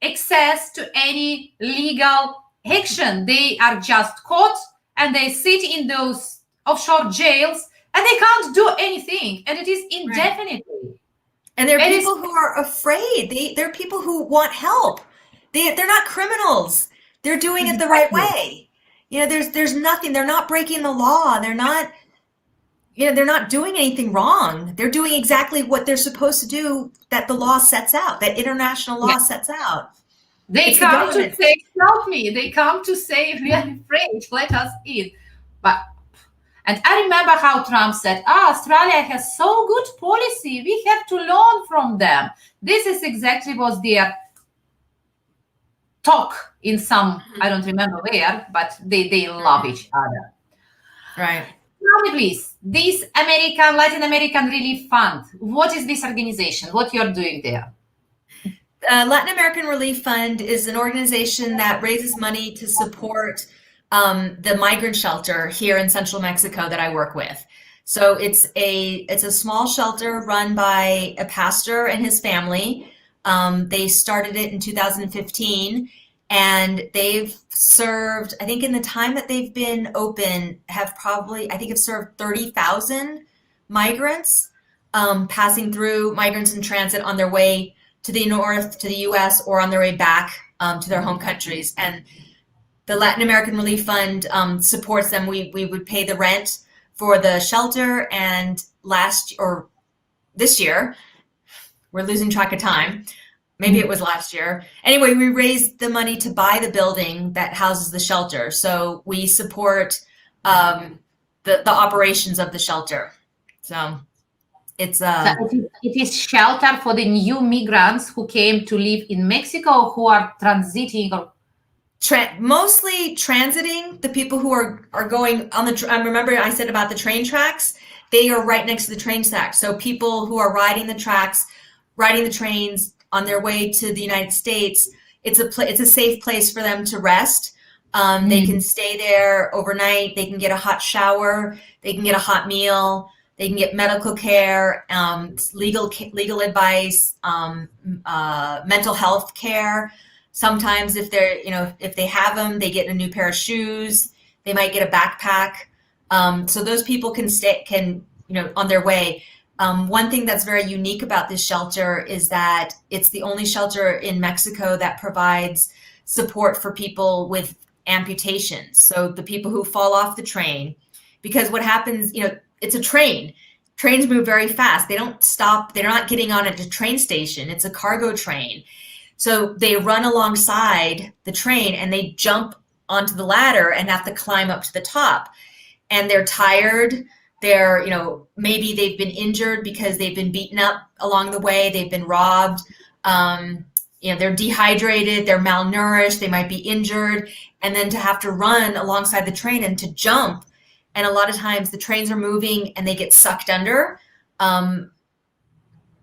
access to any legal action. They are just caught and they sit in those offshore jails and they can't do anything. And it is indefinitely. Right.
And there are people who are afraid. They're people who want help. They're not criminals. They're doing it the right way. You know, there's nothing. They're not breaking the law. They're not doing anything wrong. They're doing exactly what they're supposed to do, that the law sets out, that international law sets out.
They come to say, help me. They come to say, we are afraid, let us in. And I remember how Trump said, Australia has so good policy. We have to learn from them. This is exactly what their talk in some, I don't remember where, but they love each other.
Right.
Tell me, please, this Latin American Relief Fund, what is this organization? What you're doing there?
Latin American Relief Fund is an organization that raises money to support the migrant shelter here in central Mexico that I work with. So it's a small shelter run by a pastor and his family. They started it in 2015, and they've served, I think in the time that they've been open, have served 30,000 migrants, passing through, migrants in transit on their way to the north, to the US, or on their way back to their home countries. And the Latin American Relief Fund supports them. We would pay the rent for the shelter, and this year, we're losing track of time. Maybe it was last year. Anyway, we raised the money to buy the building that houses the shelter. So we support the operations of the shelter. So it
is shelter for the new migrants who came to live in Mexico, who are transiting or
mostly transiting. The people who are going on the remember I said about the train tracks, they are right next to the train tracks. So people who are riding the tracks, riding the trains on their way to the United States, it's a safe place for them to rest. They can stay there overnight. They can get a hot shower. They can get a hot meal. They can get medical care, legal advice, mental health care. Sometimes if they have them, they get a new pair of shoes. They might get a backpack. So those people can on their way. One thing that's very unique about this shelter is that it's the only shelter in Mexico that provides support for people with amputations. So the people who fall off the train, because what happens, it's a train. Trains move very fast. They don't stop. They're not getting on at the train station. It's a cargo train. So they run alongside the train and they jump onto the ladder and have to climb up to the top. And they're tired. They're, maybe they've been injured because they've been beaten up along the way. They've been robbed. They're dehydrated. They're malnourished. They might be injured. And then to have to run alongside the train and to jump. And a lot of times the trains are moving and they get sucked under.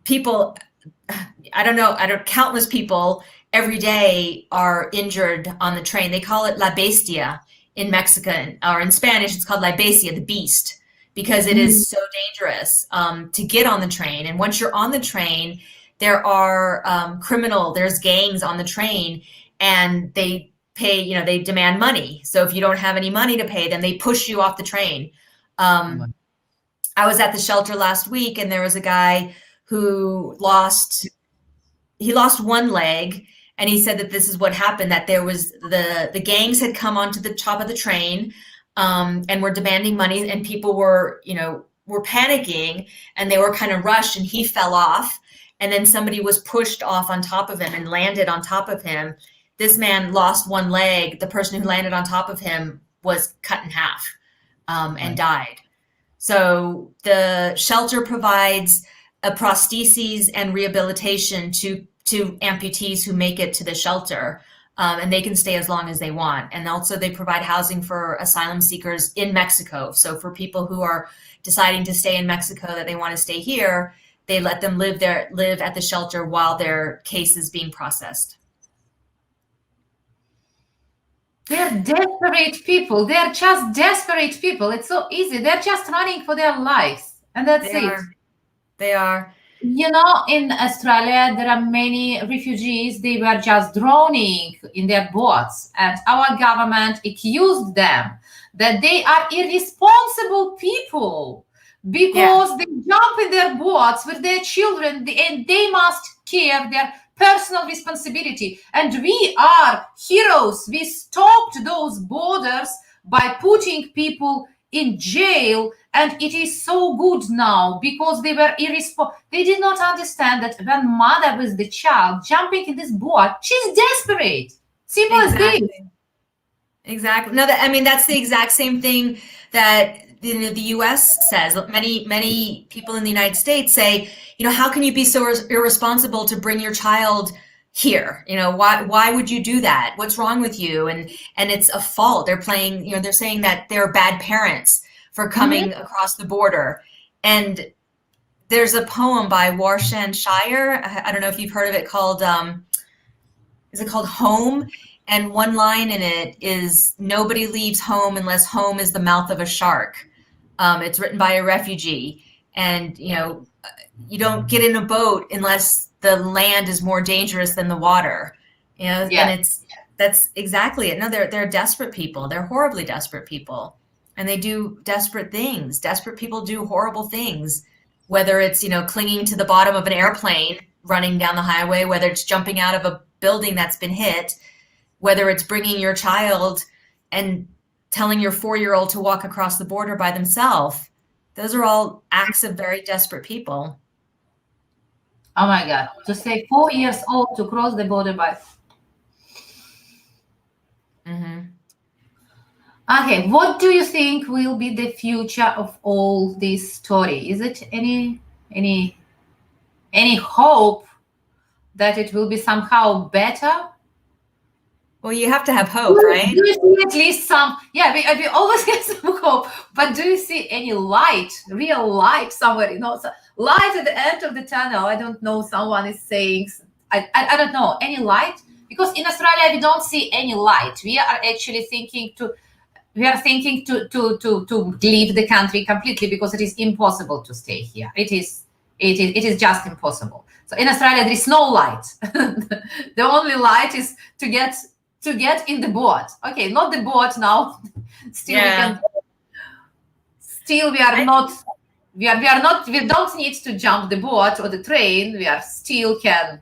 People, countless people every day are injured on the train. They call it La Bestia in Mexican, or in Spanish, it's called La Bestia, the beast, because it is so dangerous to get on the train. And once you're on the train, there are there's gangs on the train, and they pay, they demand money. So if you don't have any money to pay, then they push you off the train. I was at the shelter last week, and there was a guy who lost one leg, and he said that this is what happened, that there was the gangs had come onto the top of the train and were demanding money, and people were panicking, and they were kind of rushed, and he fell off, and then somebody was pushed off on top of him and landed on top of him. This man lost one leg. The person who landed on top of him was cut in half and died. So the shelter provides a prostheses and rehabilitation to amputees who make it to the shelter, and they can stay as long as they want. And also they provide housing for asylum seekers in Mexico. So for people who are deciding to stay in Mexico, that they want to stay here, they let them live at the shelter while their case is being processed.
They're desperate people. They're just desperate people. It's so easy. They're just running for their lives. And that's it.
They are.
You know, in Australia, there are many refugees. They were just drowning in their boats. And our government accused them that they are irresponsible people because they jump in their boats with their children and they must care their personal responsibility. And we are heroes. We stopped those borders by putting people in jail, and it is so good now because they were irresponsible. They did not understand that when mother with the child jumping in this boat, she's desperate. Simple as this.
Exactly. No, that's the exact same thing that the U.S. says. Many people in the United States say, how can you be so irresponsible to bring your child here? Why would you do that? What's wrong with you? And it's a fault. They're playing, they're saying that they're bad parents for coming across the border. And there's a poem by Roxanne. I don't know if you've heard of it, called is it called Home? And one line in it is, nobody leaves home unless home is the mouth of a shark. It's written by a refugee. And, you don't get in a boat unless the land is more dangerous than the water. And that's exactly it. No, they're desperate people. They're horribly desperate people. And they do desperate things. Desperate people do horrible things, whether it's, clinging to the bottom of an airplane, running down the highway, whether it's jumping out of a building that's been hit, whether it's bringing your child and telling your 4-year-old to walk across the border by themselves. Those are all acts of very desperate people.
Oh my God, to say 4 years old to cross the border by. Okay, what do you think will be the future of all this story? Is it any hope that it will be somehow better?
Well, you have to have hope, right?
Do you see at least some? Yeah, we always get some hope. But do you see any light, real light somewhere? Light at the end of the tunnel. I don't know. Someone is saying, I don't know, any light? Because in Australia we don't see any light. We are actually thinking to leave the country completely because it is impossible to stay here. It is just impossible. So in Australia there is no light. The only light is to get in the boat. Okay, not the boat now. We don't need to jump the boat or the train. We are still can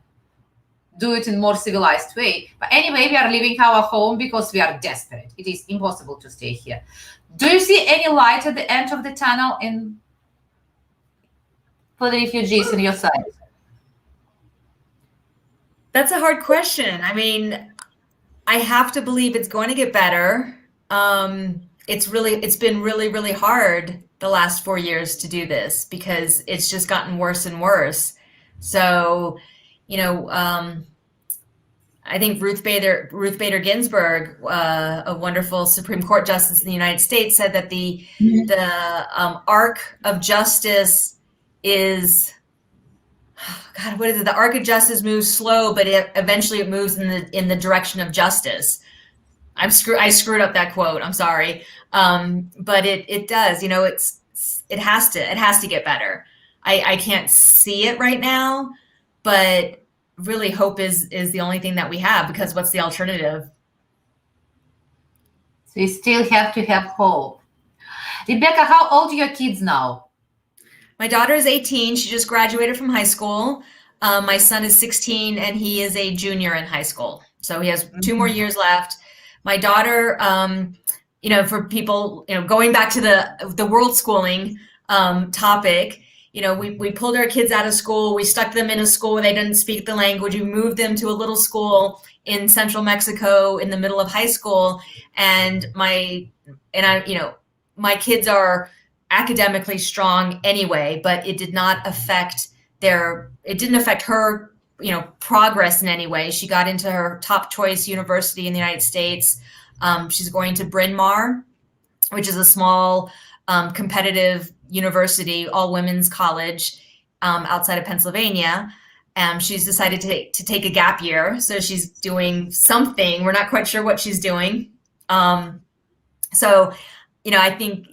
do it in more civilized way. But anyway, we are leaving our home because we are desperate. It is impossible to stay here. Do you see any light at the end of the tunnel for the refugees on your side?
That's a hard question. I have to believe it's going to get better. It's been really, really hard the last 4 years to do this because it's just gotten worse and worse. So, I think Ruth Bader Ginsburg, a wonderful Supreme Court justice in the United States, said that the arc of justice is, what is it? The arc of justice moves slow, but eventually it moves in the direction of justice. I screwed up that quote. I'm sorry, but it does. It has to get better. I can't see it right now, but really hope is the only thing that we have, because what's the alternative?
So you still have to have hope. Rebecca, how old are your kids now?
My daughter is 18. She just graduated from high school. My son is 16 and he is a junior in high school. So he has 2 more years left. My daughter, for people, going back to the Worldschooling topic, we pulled our kids out of school. We stuck them in a school where they didn't speak the language. We moved them to a little school in central Mexico in the middle of high school. And my kids are academically strong anyway, but it did not affect her, progress in any way. She got into her top choice university in the United States. She's going to Bryn Mawr, which is a small competitive university, all women's college. outside of Pennsylvania. She's decided to take a gap year. So she's doing something. We're not quite sure what she's doing. So, I think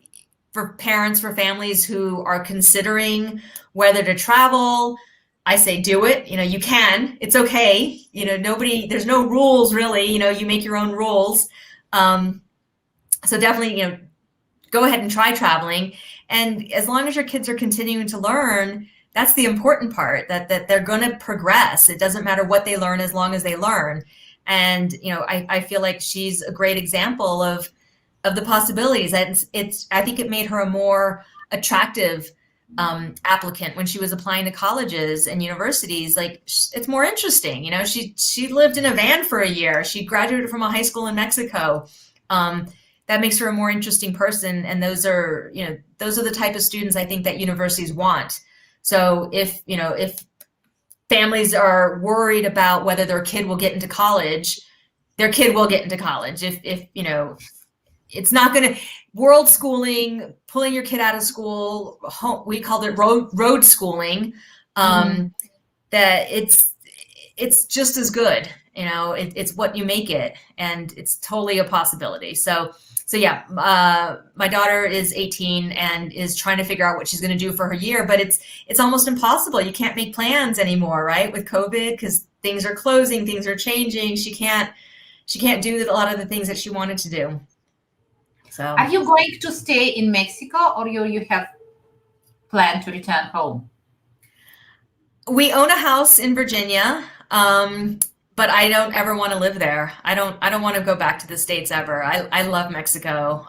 for parents, for families who are considering whether to travel, I say do it. You can. It's okay. There's no rules really. You make your own rules. So definitely, go ahead and try traveling. And as long as your kids are continuing to learn, that's the important part, that they're going to progress. It doesn't matter what they learn as long as they learn. And, I feel like she's a great example of the possibilities. I think it made her a more attractive applicant when she was applying to colleges and universities. Like, it's more interesting. She lived in a van for a year. She graduated from a high school in Mexico. That makes her a more interesting person. And those are the type of students I think that universities want. So if families are worried about whether their kid will get into college, their kid will get into college. If it's not going to, world schooling, pulling your kid out of school, we called it road schooling, that it's just as good. It's what you make it, and it's totally a possibility. So yeah, my daughter is 18 and is trying to figure out what she's going to do for her year, but it's almost impossible. You can't make plans anymore, right? With COVID, because things are closing, things are changing. She can't do a lot of the things that she wanted to do. So,
are you going to stay in Mexico, or you have planned to return home?
We own a house in Virginia. But I don't ever want to live there. I don't want to go back to the States ever. I love Mexico.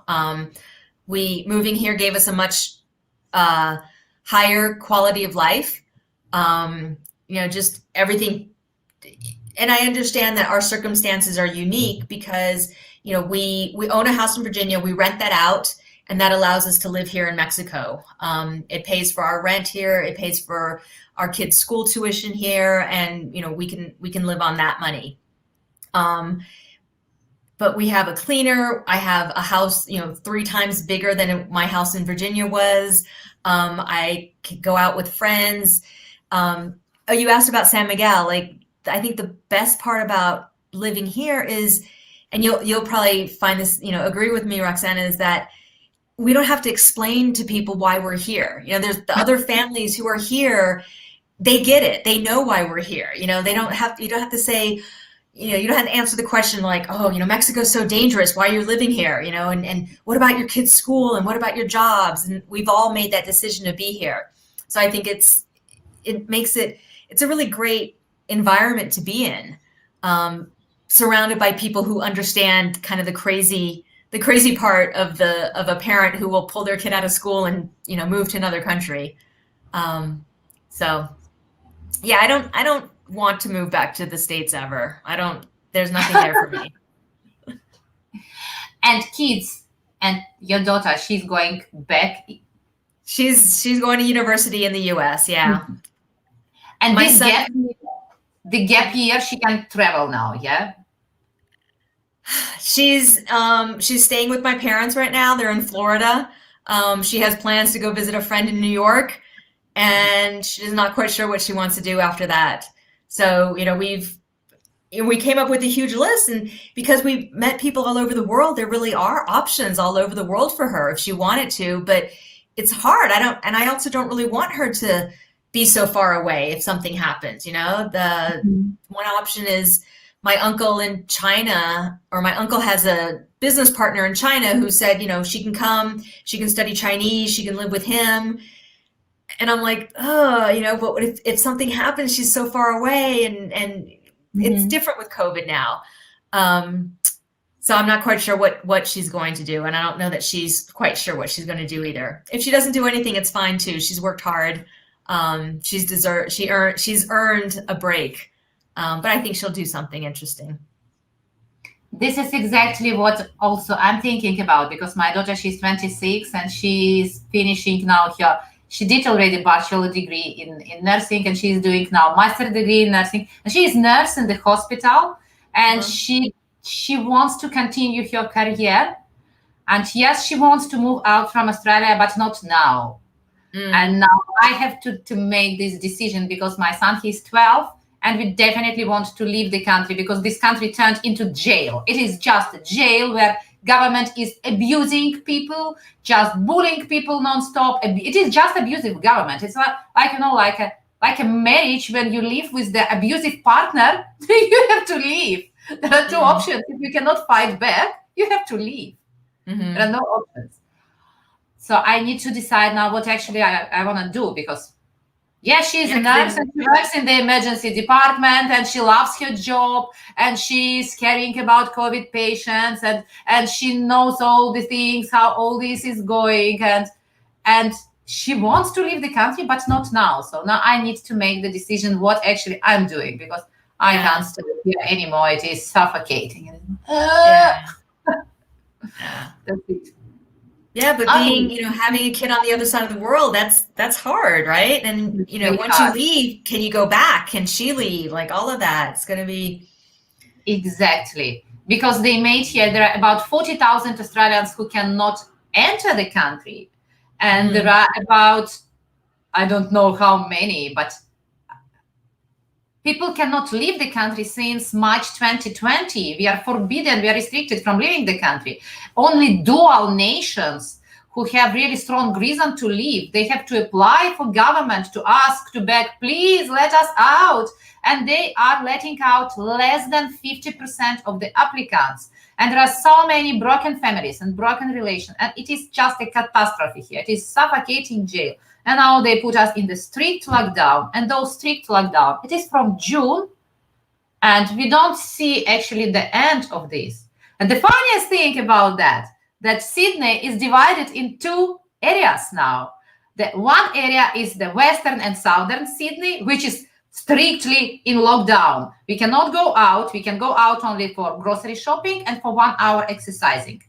Moving here gave us a much higher quality of life. Just everything. And I understand that our circumstances are unique because, we own a house in Virginia, we rent that out, and that allows us to live here in Mexico. It pays for our rent here. It pays for our kids' school tuition here, and we can live on that money. But we have a cleaner. I have a house 3 times bigger than my house in Virginia was. I can go out with friends. You asked about San Miguel. I think the best part about living here is, and you'll probably find this, agree with me, Roxanne, is that we don't have to explain to people why we're here. There's the other families who are here. They get it. They know why we're here. You don't have to say, you don't have to answer the question like, oh, Mexico's so dangerous. Why are you living here? And what about your kids' school? And what about your jobs? And we've all made that decision to be here. So I think it's a really great environment to be in, surrounded by people who understand kind of the crazy part of a parent who will pull their kid out of school and, move to another country. So yeah, I don't want to move back to the States ever. There's nothing there for me.
And kids, and your daughter, she's going back.
She's going to university in the US. Yeah.
Mm-hmm. And the gap year, she can travel now. Yeah.
She's staying with my parents right now. They're in Florida. She has plans to go visit a friend in New York, and she's not quite sure what she wants to do after that. So, we came up with a huge list, and because we met people all over the world, there really are options all over the world for her if she wanted to, but it's hard. I also don't really want her to be so far away if something happens. One option is my uncle in China, or my uncle has a business partner in China who said, she can come, she can study Chinese, she can live with him. And I'm like, but what if something happens, she's so far away, and it's different with COVID now. So I'm not quite sure what she's going to do. And I don't know that she's quite sure what she's going to do either. If she doesn't do anything, it's fine too. She's worked hard. She's earned a break. But I think she'll do something interesting.
This is exactly what also I'm thinking about, because my daughter, she's 26 and she's finishing now she did already bachelor degree in nursing, and she's doing now master degree in nursing, and she is nurse in the hospital, and she wants to continue her career. And yes, she wants to move out from Australia, but not now. And now I have to make this decision because my son, he's 12, and we definitely want to leave the country because this country turned into jail. It is just a jail where government is abusing people, just bullying people nonstop. It is just abusive government. It's like a marriage. When you live with the abusive partner, you have to leave. There are two options. If you cannot fight back, you have to leave. There are no options. So I need to decide now what actually I want to do because, she's a nurse and she works in the emergency department and she loves her job and she's caring about COVID patients and she knows all the things, how all this is going and she wants to leave the country, but not now. So now I need to make the decision what actually I'm doing because I can't stay here anymore. It is suffocating. That's it.
Yeah, but being, having a kid on the other side of the world, that's hard, right? And, once you leave, can you go back? Can she leave? Like all of that. It's going to be.
Exactly. Because they made here, there are about 40,000 Australians who cannot enter the country. And there are about, I don't know how many, but people cannot leave the country since March 2020. We are forbidden, we are restricted from leaving the country. Only dual nations who have really strong reason to leave, they have to apply for government to ask to beg, please let us out. And they are letting out less than 50% of the applicants. And there are so many broken families and broken relations. And it is just a catastrophe here. It is suffocating jail. And now they put us in the strict lockdown. And those strict lockdown, it is from June. And we don't see actually the end of this. And the funniest thing about that Sydney is divided in two areas now. The one area is the western and southern Sydney, which is strictly in lockdown. We cannot go out. We can go out only for grocery shopping and for 1 hour exercising.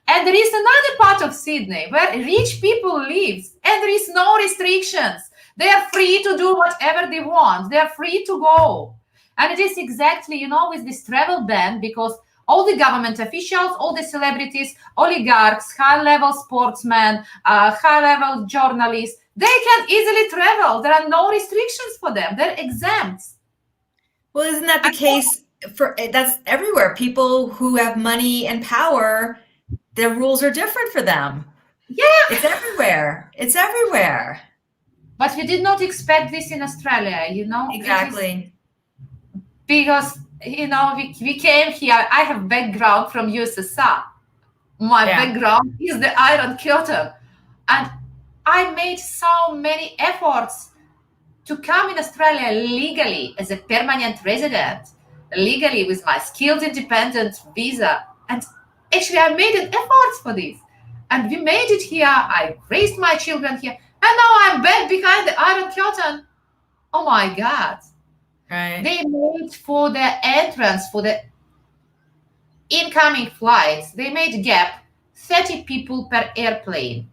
And there is another part of Sydney where rich people live and there is no restrictions. They are free to do whatever they want. They are free to go. And it is exactly, with this travel ban because all the government officials, all the celebrities, oligarchs, high-level sportsmen, high-level journalists, they can easily travel. There are no restrictions for them. They're exempt.
Well, isn't that the case that's everywhere? People who have money and power, their rules are different for them.
Yeah.
It's everywhere. It's everywhere.
But we did not expect this in Australia,
Exactly.
Because, we came here. I have background from USSR. My background is the Iron Curtain. And I made so many efforts to come in Australia legally as a permanent resident, legally with my skilled independent visa. And actually, I made an effort for this. And we made it here. I raised my children here. And now I'm back behind the Iron Curtain. Oh, my God.
Right.
They made for the entrance, for the incoming flights, they made gap 30 people per airplane.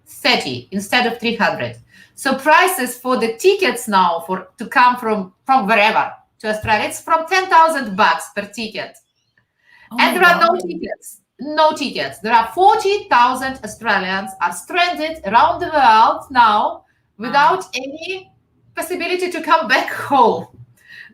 30 instead of 300. So prices for the tickets now to come from wherever to Australia, it's from $10,000 per ticket. And there are no tickets. No tickets. There are 40,000 Australians are stranded around the world now without any possibility to come back home.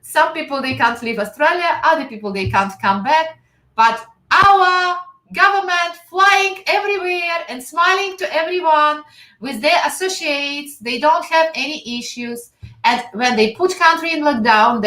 Some people, they can't leave Australia. Other people, they can't come back. But our government flying everywhere and smiling to everyone with their associates, they don't have any issues. And when they put country in lockdown,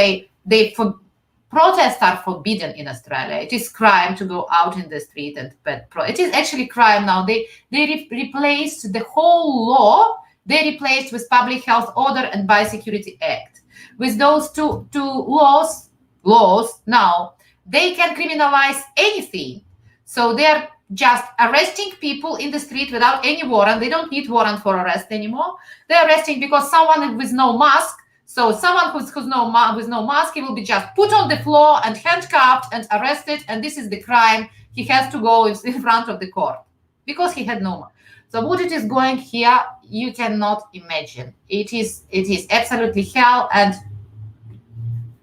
protests are forbidden in Australia. It is crime to go out in the street and it is actually crime now. They replaced the whole law. They replaced with Public Health Order and Biosecurity Act. With those two laws now, they can criminalize anything. So they're just arresting people in the street without any warrant. They don't need warrant for arrest anymore. They're arresting because someone with no mask. So someone with no mask, he will be just put on the floor and handcuffed and arrested. And this is the crime. He has to go in front of the court because he had no mask. So what it is going here, you cannot imagine. It is absolutely hell, and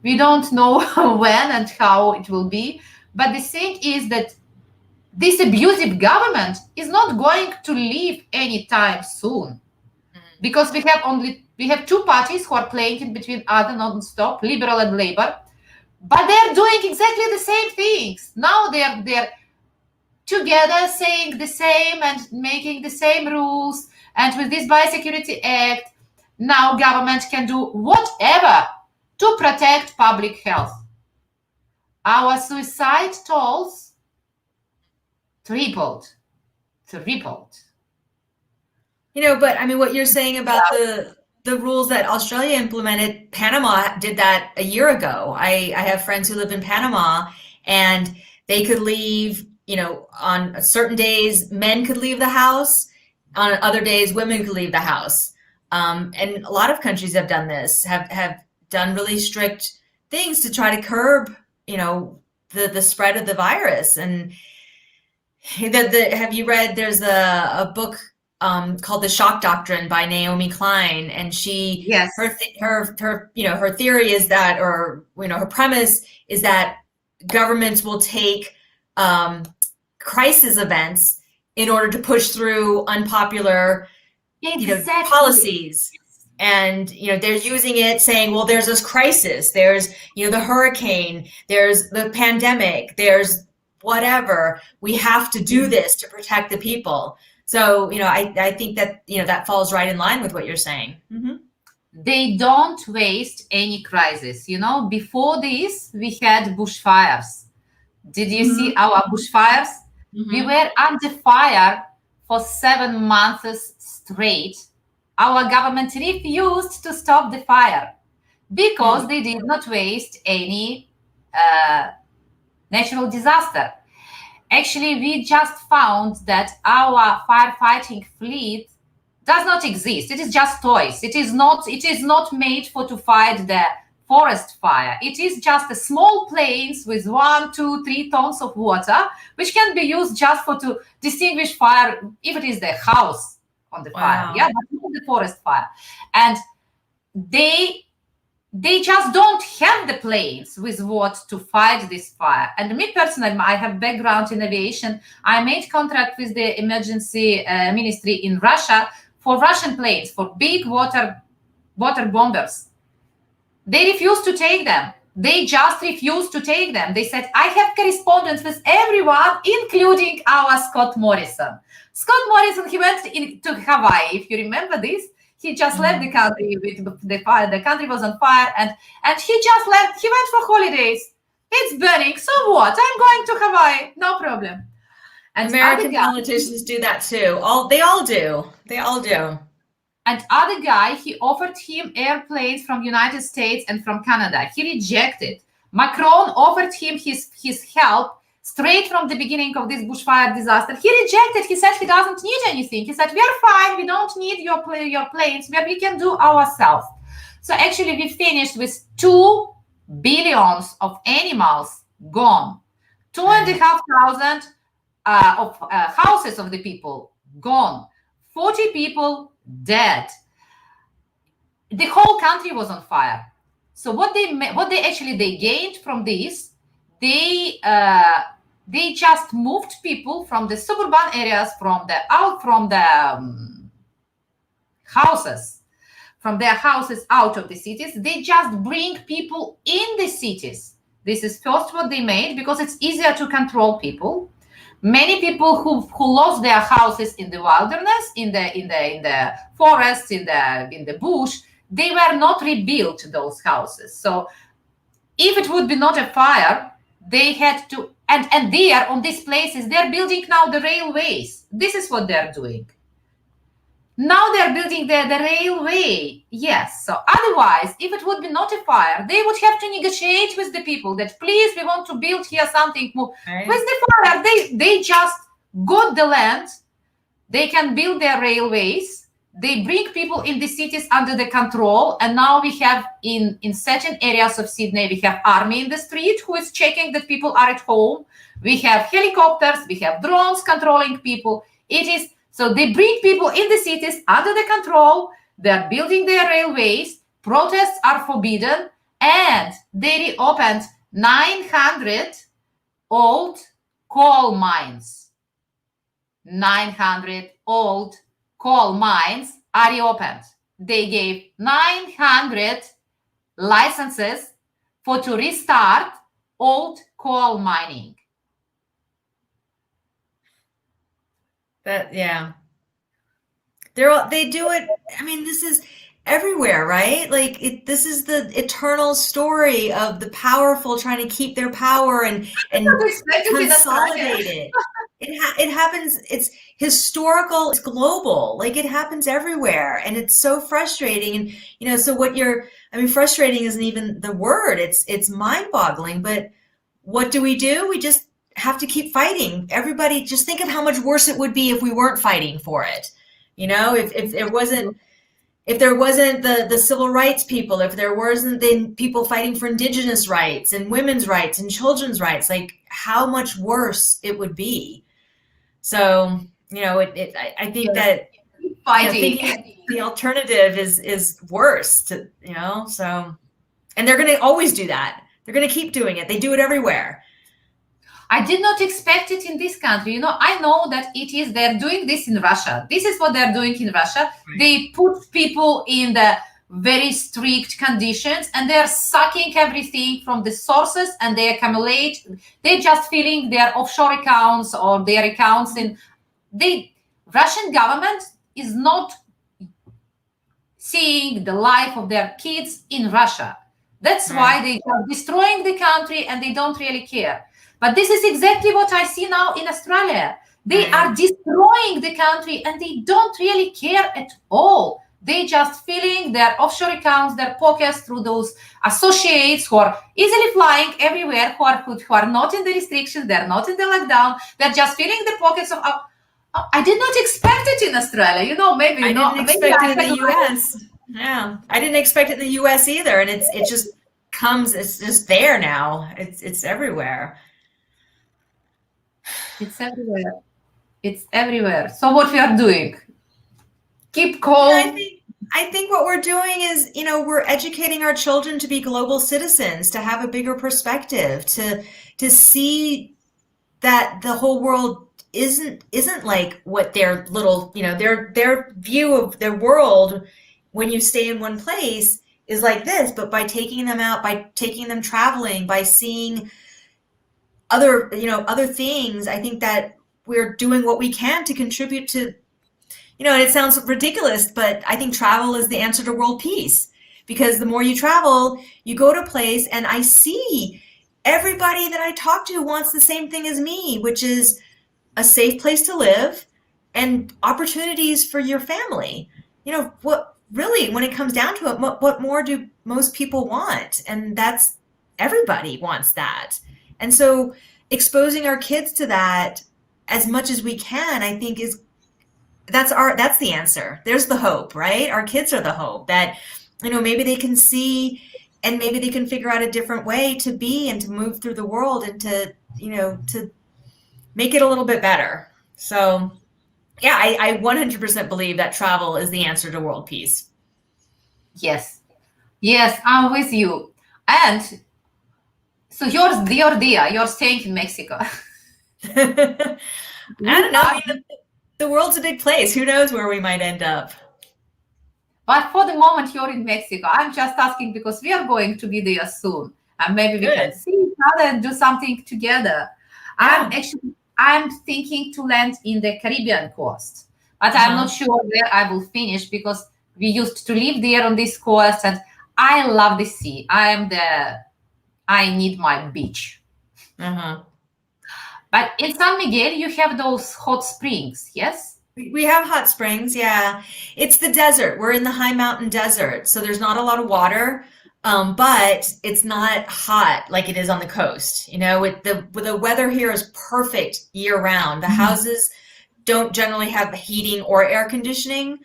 we don't know when and how it will be. But the thing is that this abusive government is not going to leave anytime soon. because we have two parties who are playing in between other non-stop, Liberal and Labour, but they're doing exactly the same things. Now they're together saying the same and making the same rules. And with this Biosecurity Act, now government can do whatever to protect public health. Our suicide tolls tripled.
But I mean, what you're saying about the rules that Australia implemented, Panama did that a year ago. I have friends who live in Panama, and they could leave, on certain days, men could leave the house. On other days, women could leave the house. And a lot of countries have done this, have done really strict things to try to curb, the spread of the virus. And have you read, there's a book called The Shock Doctrine by Naomi Klein, and
Yes.
her theory is that, or her premise is that governments will take crisis events in order to push through unpopular policies. And they're using it, saying, well, there's this crisis, there's the hurricane, there's the pandemic, there's whatever, we have to do this to protect the people. So, I think that, that falls right in line with what you're saying. Mm-hmm.
They don't waste any crisis. Before this, we had bushfires. Did you see our bushfires? Mm-hmm. We were under fire for 7 months straight. Our government refused to stop the fire because they did not waste any natural disaster. Actually, we just found that our firefighting fleet does not exist. It is just toys. It is not made to fight the forest fire. It is just a small planes with 1, 2, 3 tons of water, which can be used just to distinguish fire if it is the house on the fire. Yeah, but not the forest fire. And they just don't have the planes with what to fight this fire. And me personally, I have background in aviation. I made contract with the emergency ministry in Russia for Russian planes, for big water bombers. They refused to take them. They just refused to take them. They said, I have correspondence with everyone, including our Scott Morrison. Scott Morrison, he went to Hawaii, if you remember this. He just left the country with the fire. The country was on fire, and he just left. He went for holidays. It's burning. So what? I'm going to Hawaii. No problem.
And American politicians do that too. They all do.
And other guy, he offered him airplanes from United States and from Canada. He rejected. Macron offered him his help straight from the beginning of this bushfire disaster. He rejected. He said he doesn't need anything. He said, we are fine. We don't need your planes. We can do ourselves. So actually, we finished with 2 billion of animals gone. 2,500 of houses of the people gone. 40 people dead. The whole country was on fire. So what they gained from this, they just moved people from the suburban areas, from their houses out of the cities. They just bring people in the cities. This is first what they made, because it's easier to control people. Many people who lost their houses in the wilderness, in the forests, in the bush, they were not rebuilt, those houses. So if it would be not a fire, they had to, and there on these places, they're building now the railways. This is what they're doing. Now they're building the railway. Yes. So otherwise, if it would be not a fire, they would have to negotiate with the people that, please, we want to build here something more. Right. With the fire, they just got the land. They can build their railways. They bring people in the cities under the control. And now we have in certain areas of Sydney, we have army in the street who is checking that people are at home. We have helicopters. We have drones controlling people. So they bring people in the cities under the control. They're building their railways. Protests are forbidden. And they reopened 900 old coal mines. 900 old coal mines are reopened. They gave 900 licenses to restart old coal mining.
Yeah. They do it. I mean, this is everywhere, right? Like this is the eternal story of the powerful trying to keep their power and consolidate it. It happens. It's historical. It's global. Like it happens everywhere, and it's so frustrating. And so frustrating isn't even the word. It's mind-boggling. But what do? We just have to keep fighting. Everybody, just think of how much worse it would be if we weren't fighting for it. If there wasn't the civil rights people, if there wasn't the people fighting for indigenous rights and women's rights and children's rights, like how much worse it would be. So, I think that thinking the alternative is worse so, and they're going to always do that. They're going to keep doing it. They do it everywhere.
I did not expect it in this country. I know that they're doing this in Russia. This is what they're doing in Russia. Right. They put people in the very strict conditions and they're sucking everything from the sources and they accumulate. They're just filling their offshore accounts or their accounts in the Russian government is not seeing the life of their kids in Russia. That's right. Why they are destroying the country and they don't really care. But this is exactly what I see now in Australia. They are destroying the country and they don't really care at all. They just filling their offshore accounts, their pockets through those associates who are easily flying everywhere, who are not in the restrictions, they're not in the lockdown. They're just filling the pockets of. I did not expect it in Australia. Maybe
I didn't expect it in the U.S. Yeah, I didn't expect it in the U.S. either, and it just comes. It's just there now. It's everywhere.
It's everywhere. It's everywhere. So what we are doing? Keep calm.
I think what we're doing is, we're educating our children to be global citizens, to have a bigger perspective, to see that the whole world isn't like what their little, their view of their world when you stay in one place is like this. But by taking them out, by taking them traveling, by seeing other things, I think that we're doing what we can to contribute to, and it sounds ridiculous, but I think travel is the answer to world peace, because the more you travel, you go to a place and I see everybody that I talk to wants the same thing as me, which is a safe place to live and opportunities for your family. What really, when it comes down to it, what more do most people want? And that's, everybody wants that. And so exposing our kids to that as much as we can, I think that's the answer. There's the hope, right? Our kids are the hope that, maybe they can see and maybe they can figure out a different way to be and to move through the world and to make it a little bit better. So yeah, I 100% believe that travel is the answer to world peace.
Yes, I'm with you. And so you're staying in Mexico.
I don't know. The world's a big place. Who knows where we might end up?
But for the moment, you're in Mexico. I'm just asking because we are going to be there soon. And maybe we can see each other and do something together. Yeah. I'm thinking to land in the Caribbean coast. But I'm not sure where I will finish because we used to live there on this coast. And I love the sea. I need my beach. But in San Miguel, you have those hot springs, yes?
We have hot springs, yeah. It's the desert. We're in the high mountain desert, so there's not a lot of water, but it's not hot like it is on the coast. The weather here is perfect year round. The houses don't generally have heating or air conditioning.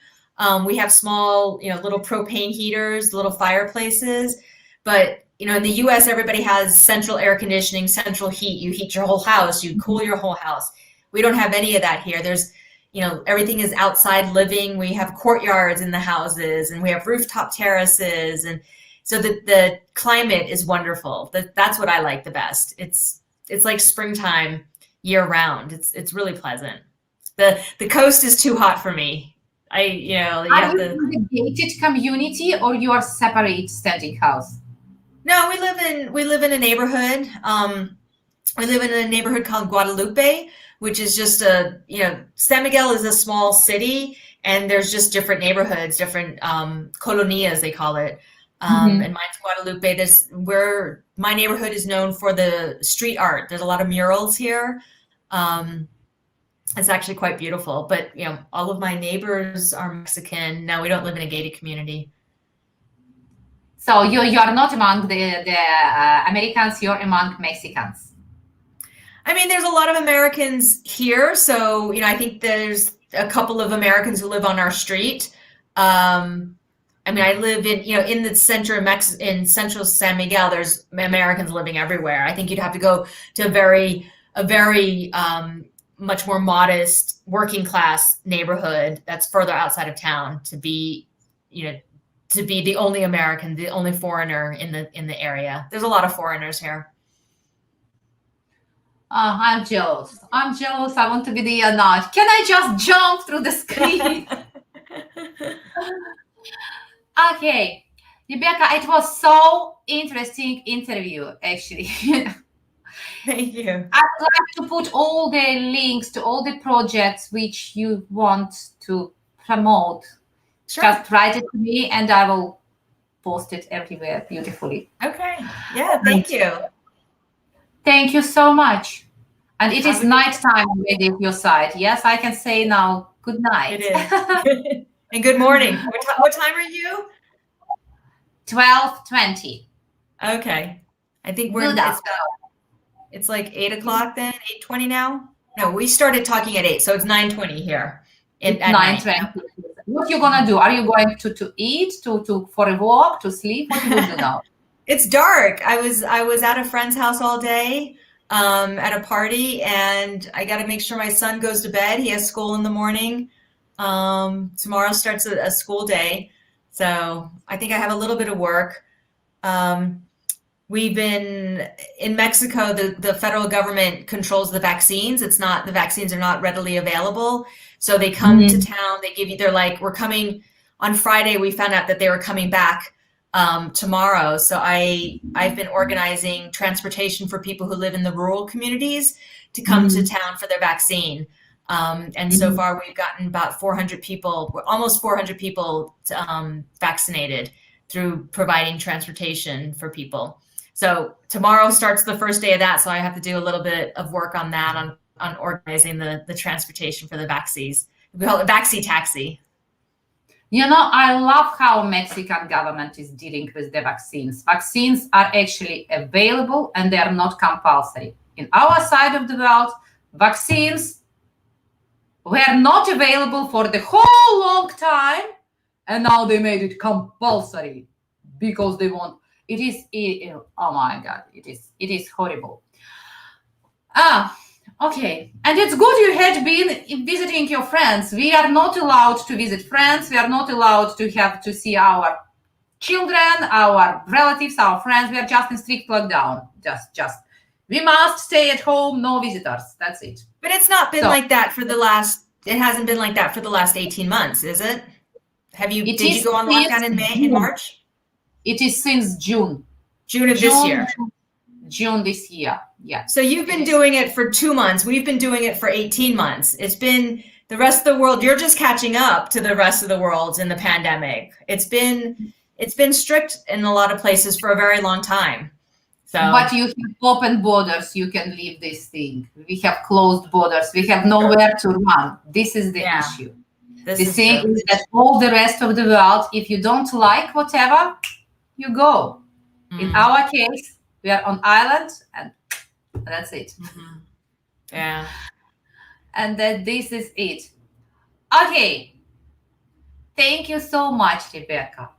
We have small, little propane heaters, little fireplaces, but in the US, everybody has central air conditioning, central heat. You heat your whole house, you cool your whole house. We don't have any of that here. There's, everything is outside living. We have courtyards in the houses and we have rooftop terraces. And so the climate is wonderful. That's what I like the best. It's like springtime year round. It's really pleasant. The coast is too hot for me. you
Are
have
you
to.
in the gated community or you are separate standing house?
No, we live in a neighborhood. We live in a neighborhood called Guadalupe, which is just San Miguel is a small city, and there's just different neighborhoods, different colonias they call it. And mine's Guadalupe. Where my neighborhood is known for the street art. There's a lot of murals here. It's actually quite beautiful. But all of my neighbors are Mexican. No, we don't live in a gated community.
So you are not among the Americans. You're among Mexicans.
I mean, there's a lot of Americans here. So I think there's a couple of Americans who live on our street. I mean, I live in the center of in central San Miguel. There's Americans living everywhere. I think you'd have to go to a very much more modest working class neighborhood that's further outside of town to be the only American, the only foreigner in the area. There's a lot of foreigners here.
I'm jealous. I'm jealous. I want to be the not. Can I just jump through the screen? Okay, Rebecca, it was so interesting interview, actually.
Thank you.
I would like to put all the links to all the projects which you want to promote.
Sure.
Just write it to me and I will post it everywhere beautifully.
Okay. Yeah, thank you.
Thank you so much. And it is nighttime already at your side. Yes, I can say now good night.
It is. And good morning. What time are you?
12:20.
Okay. I think it's like 8 o'clock then, 8:20 now? No, we started talking at 8, so it's 9:20 here. At
9:20. What are you gonna do? Are you going to eat, to for a walk, to sleep? What do you do now?
It's dark. I was at a friend's house all day, at a party, and I got to make sure my son goes to bed. He has school in the morning. Tomorrow starts a school day, so I think I have a little bit of work. We've been in Mexico. The federal government controls the vaccines. The vaccines are not readily available, so they come to town. They're like, we're coming on Friday. We found out that they were coming back tomorrow. So I've been organizing transportation for people who live in the rural communities to come to town for their vaccine. And so far we've gotten about 400 people, almost 400 people vaccinated through providing transportation for people. So tomorrow starts the first day of that. So I have to do a little bit of work on that, on organizing the transportation for the vaccines. We call it vaccine taxi.
I love how Mexican government is dealing with the vaccines. Vaccines are actually available and they are not compulsory. In our side of the world, vaccines were not available for the whole long time, and now they made it compulsory because they want. Oh my God, it is horrible. Okay, and it's good you had been visiting your friends. We are not allowed to visit friends. We are not allowed to see our children, our relatives, our friends. We are just in strict lockdown. Just we must stay at home, no visitors. That's it.
But it's not been like that it hasn't been like that for the last 18 months, is it? Did you go on lockdown in March?
It is since June.
June of this year.
June this year, yeah.
So you've been doing it for 2 months. We've been doing it for 18 months. It's been the rest of the world. You're just catching up to the rest of the world in the pandemic. It's been strict in a lot of places for a very long time. So,
but you have open borders. You can leave this thing. We have closed borders. We have nowhere to run. This is the issue. The thing is that all the rest of the world, if you don't like whatever, you go. In our case, we are on island, and that's it.
Yeah.
And that this is it. Okay. Thank you so much, Rebecca.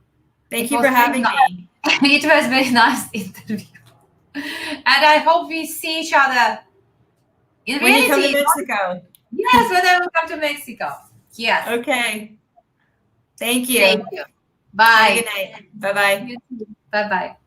Thank you for having me.
It was a very nice interview. And I hope we see each other in
when you come to Mexico.
Yes, when we come to Mexico. Yes.
Okay. Thank you.
Thank you. Bye.
Good night. Bye-bye.
Bye-bye.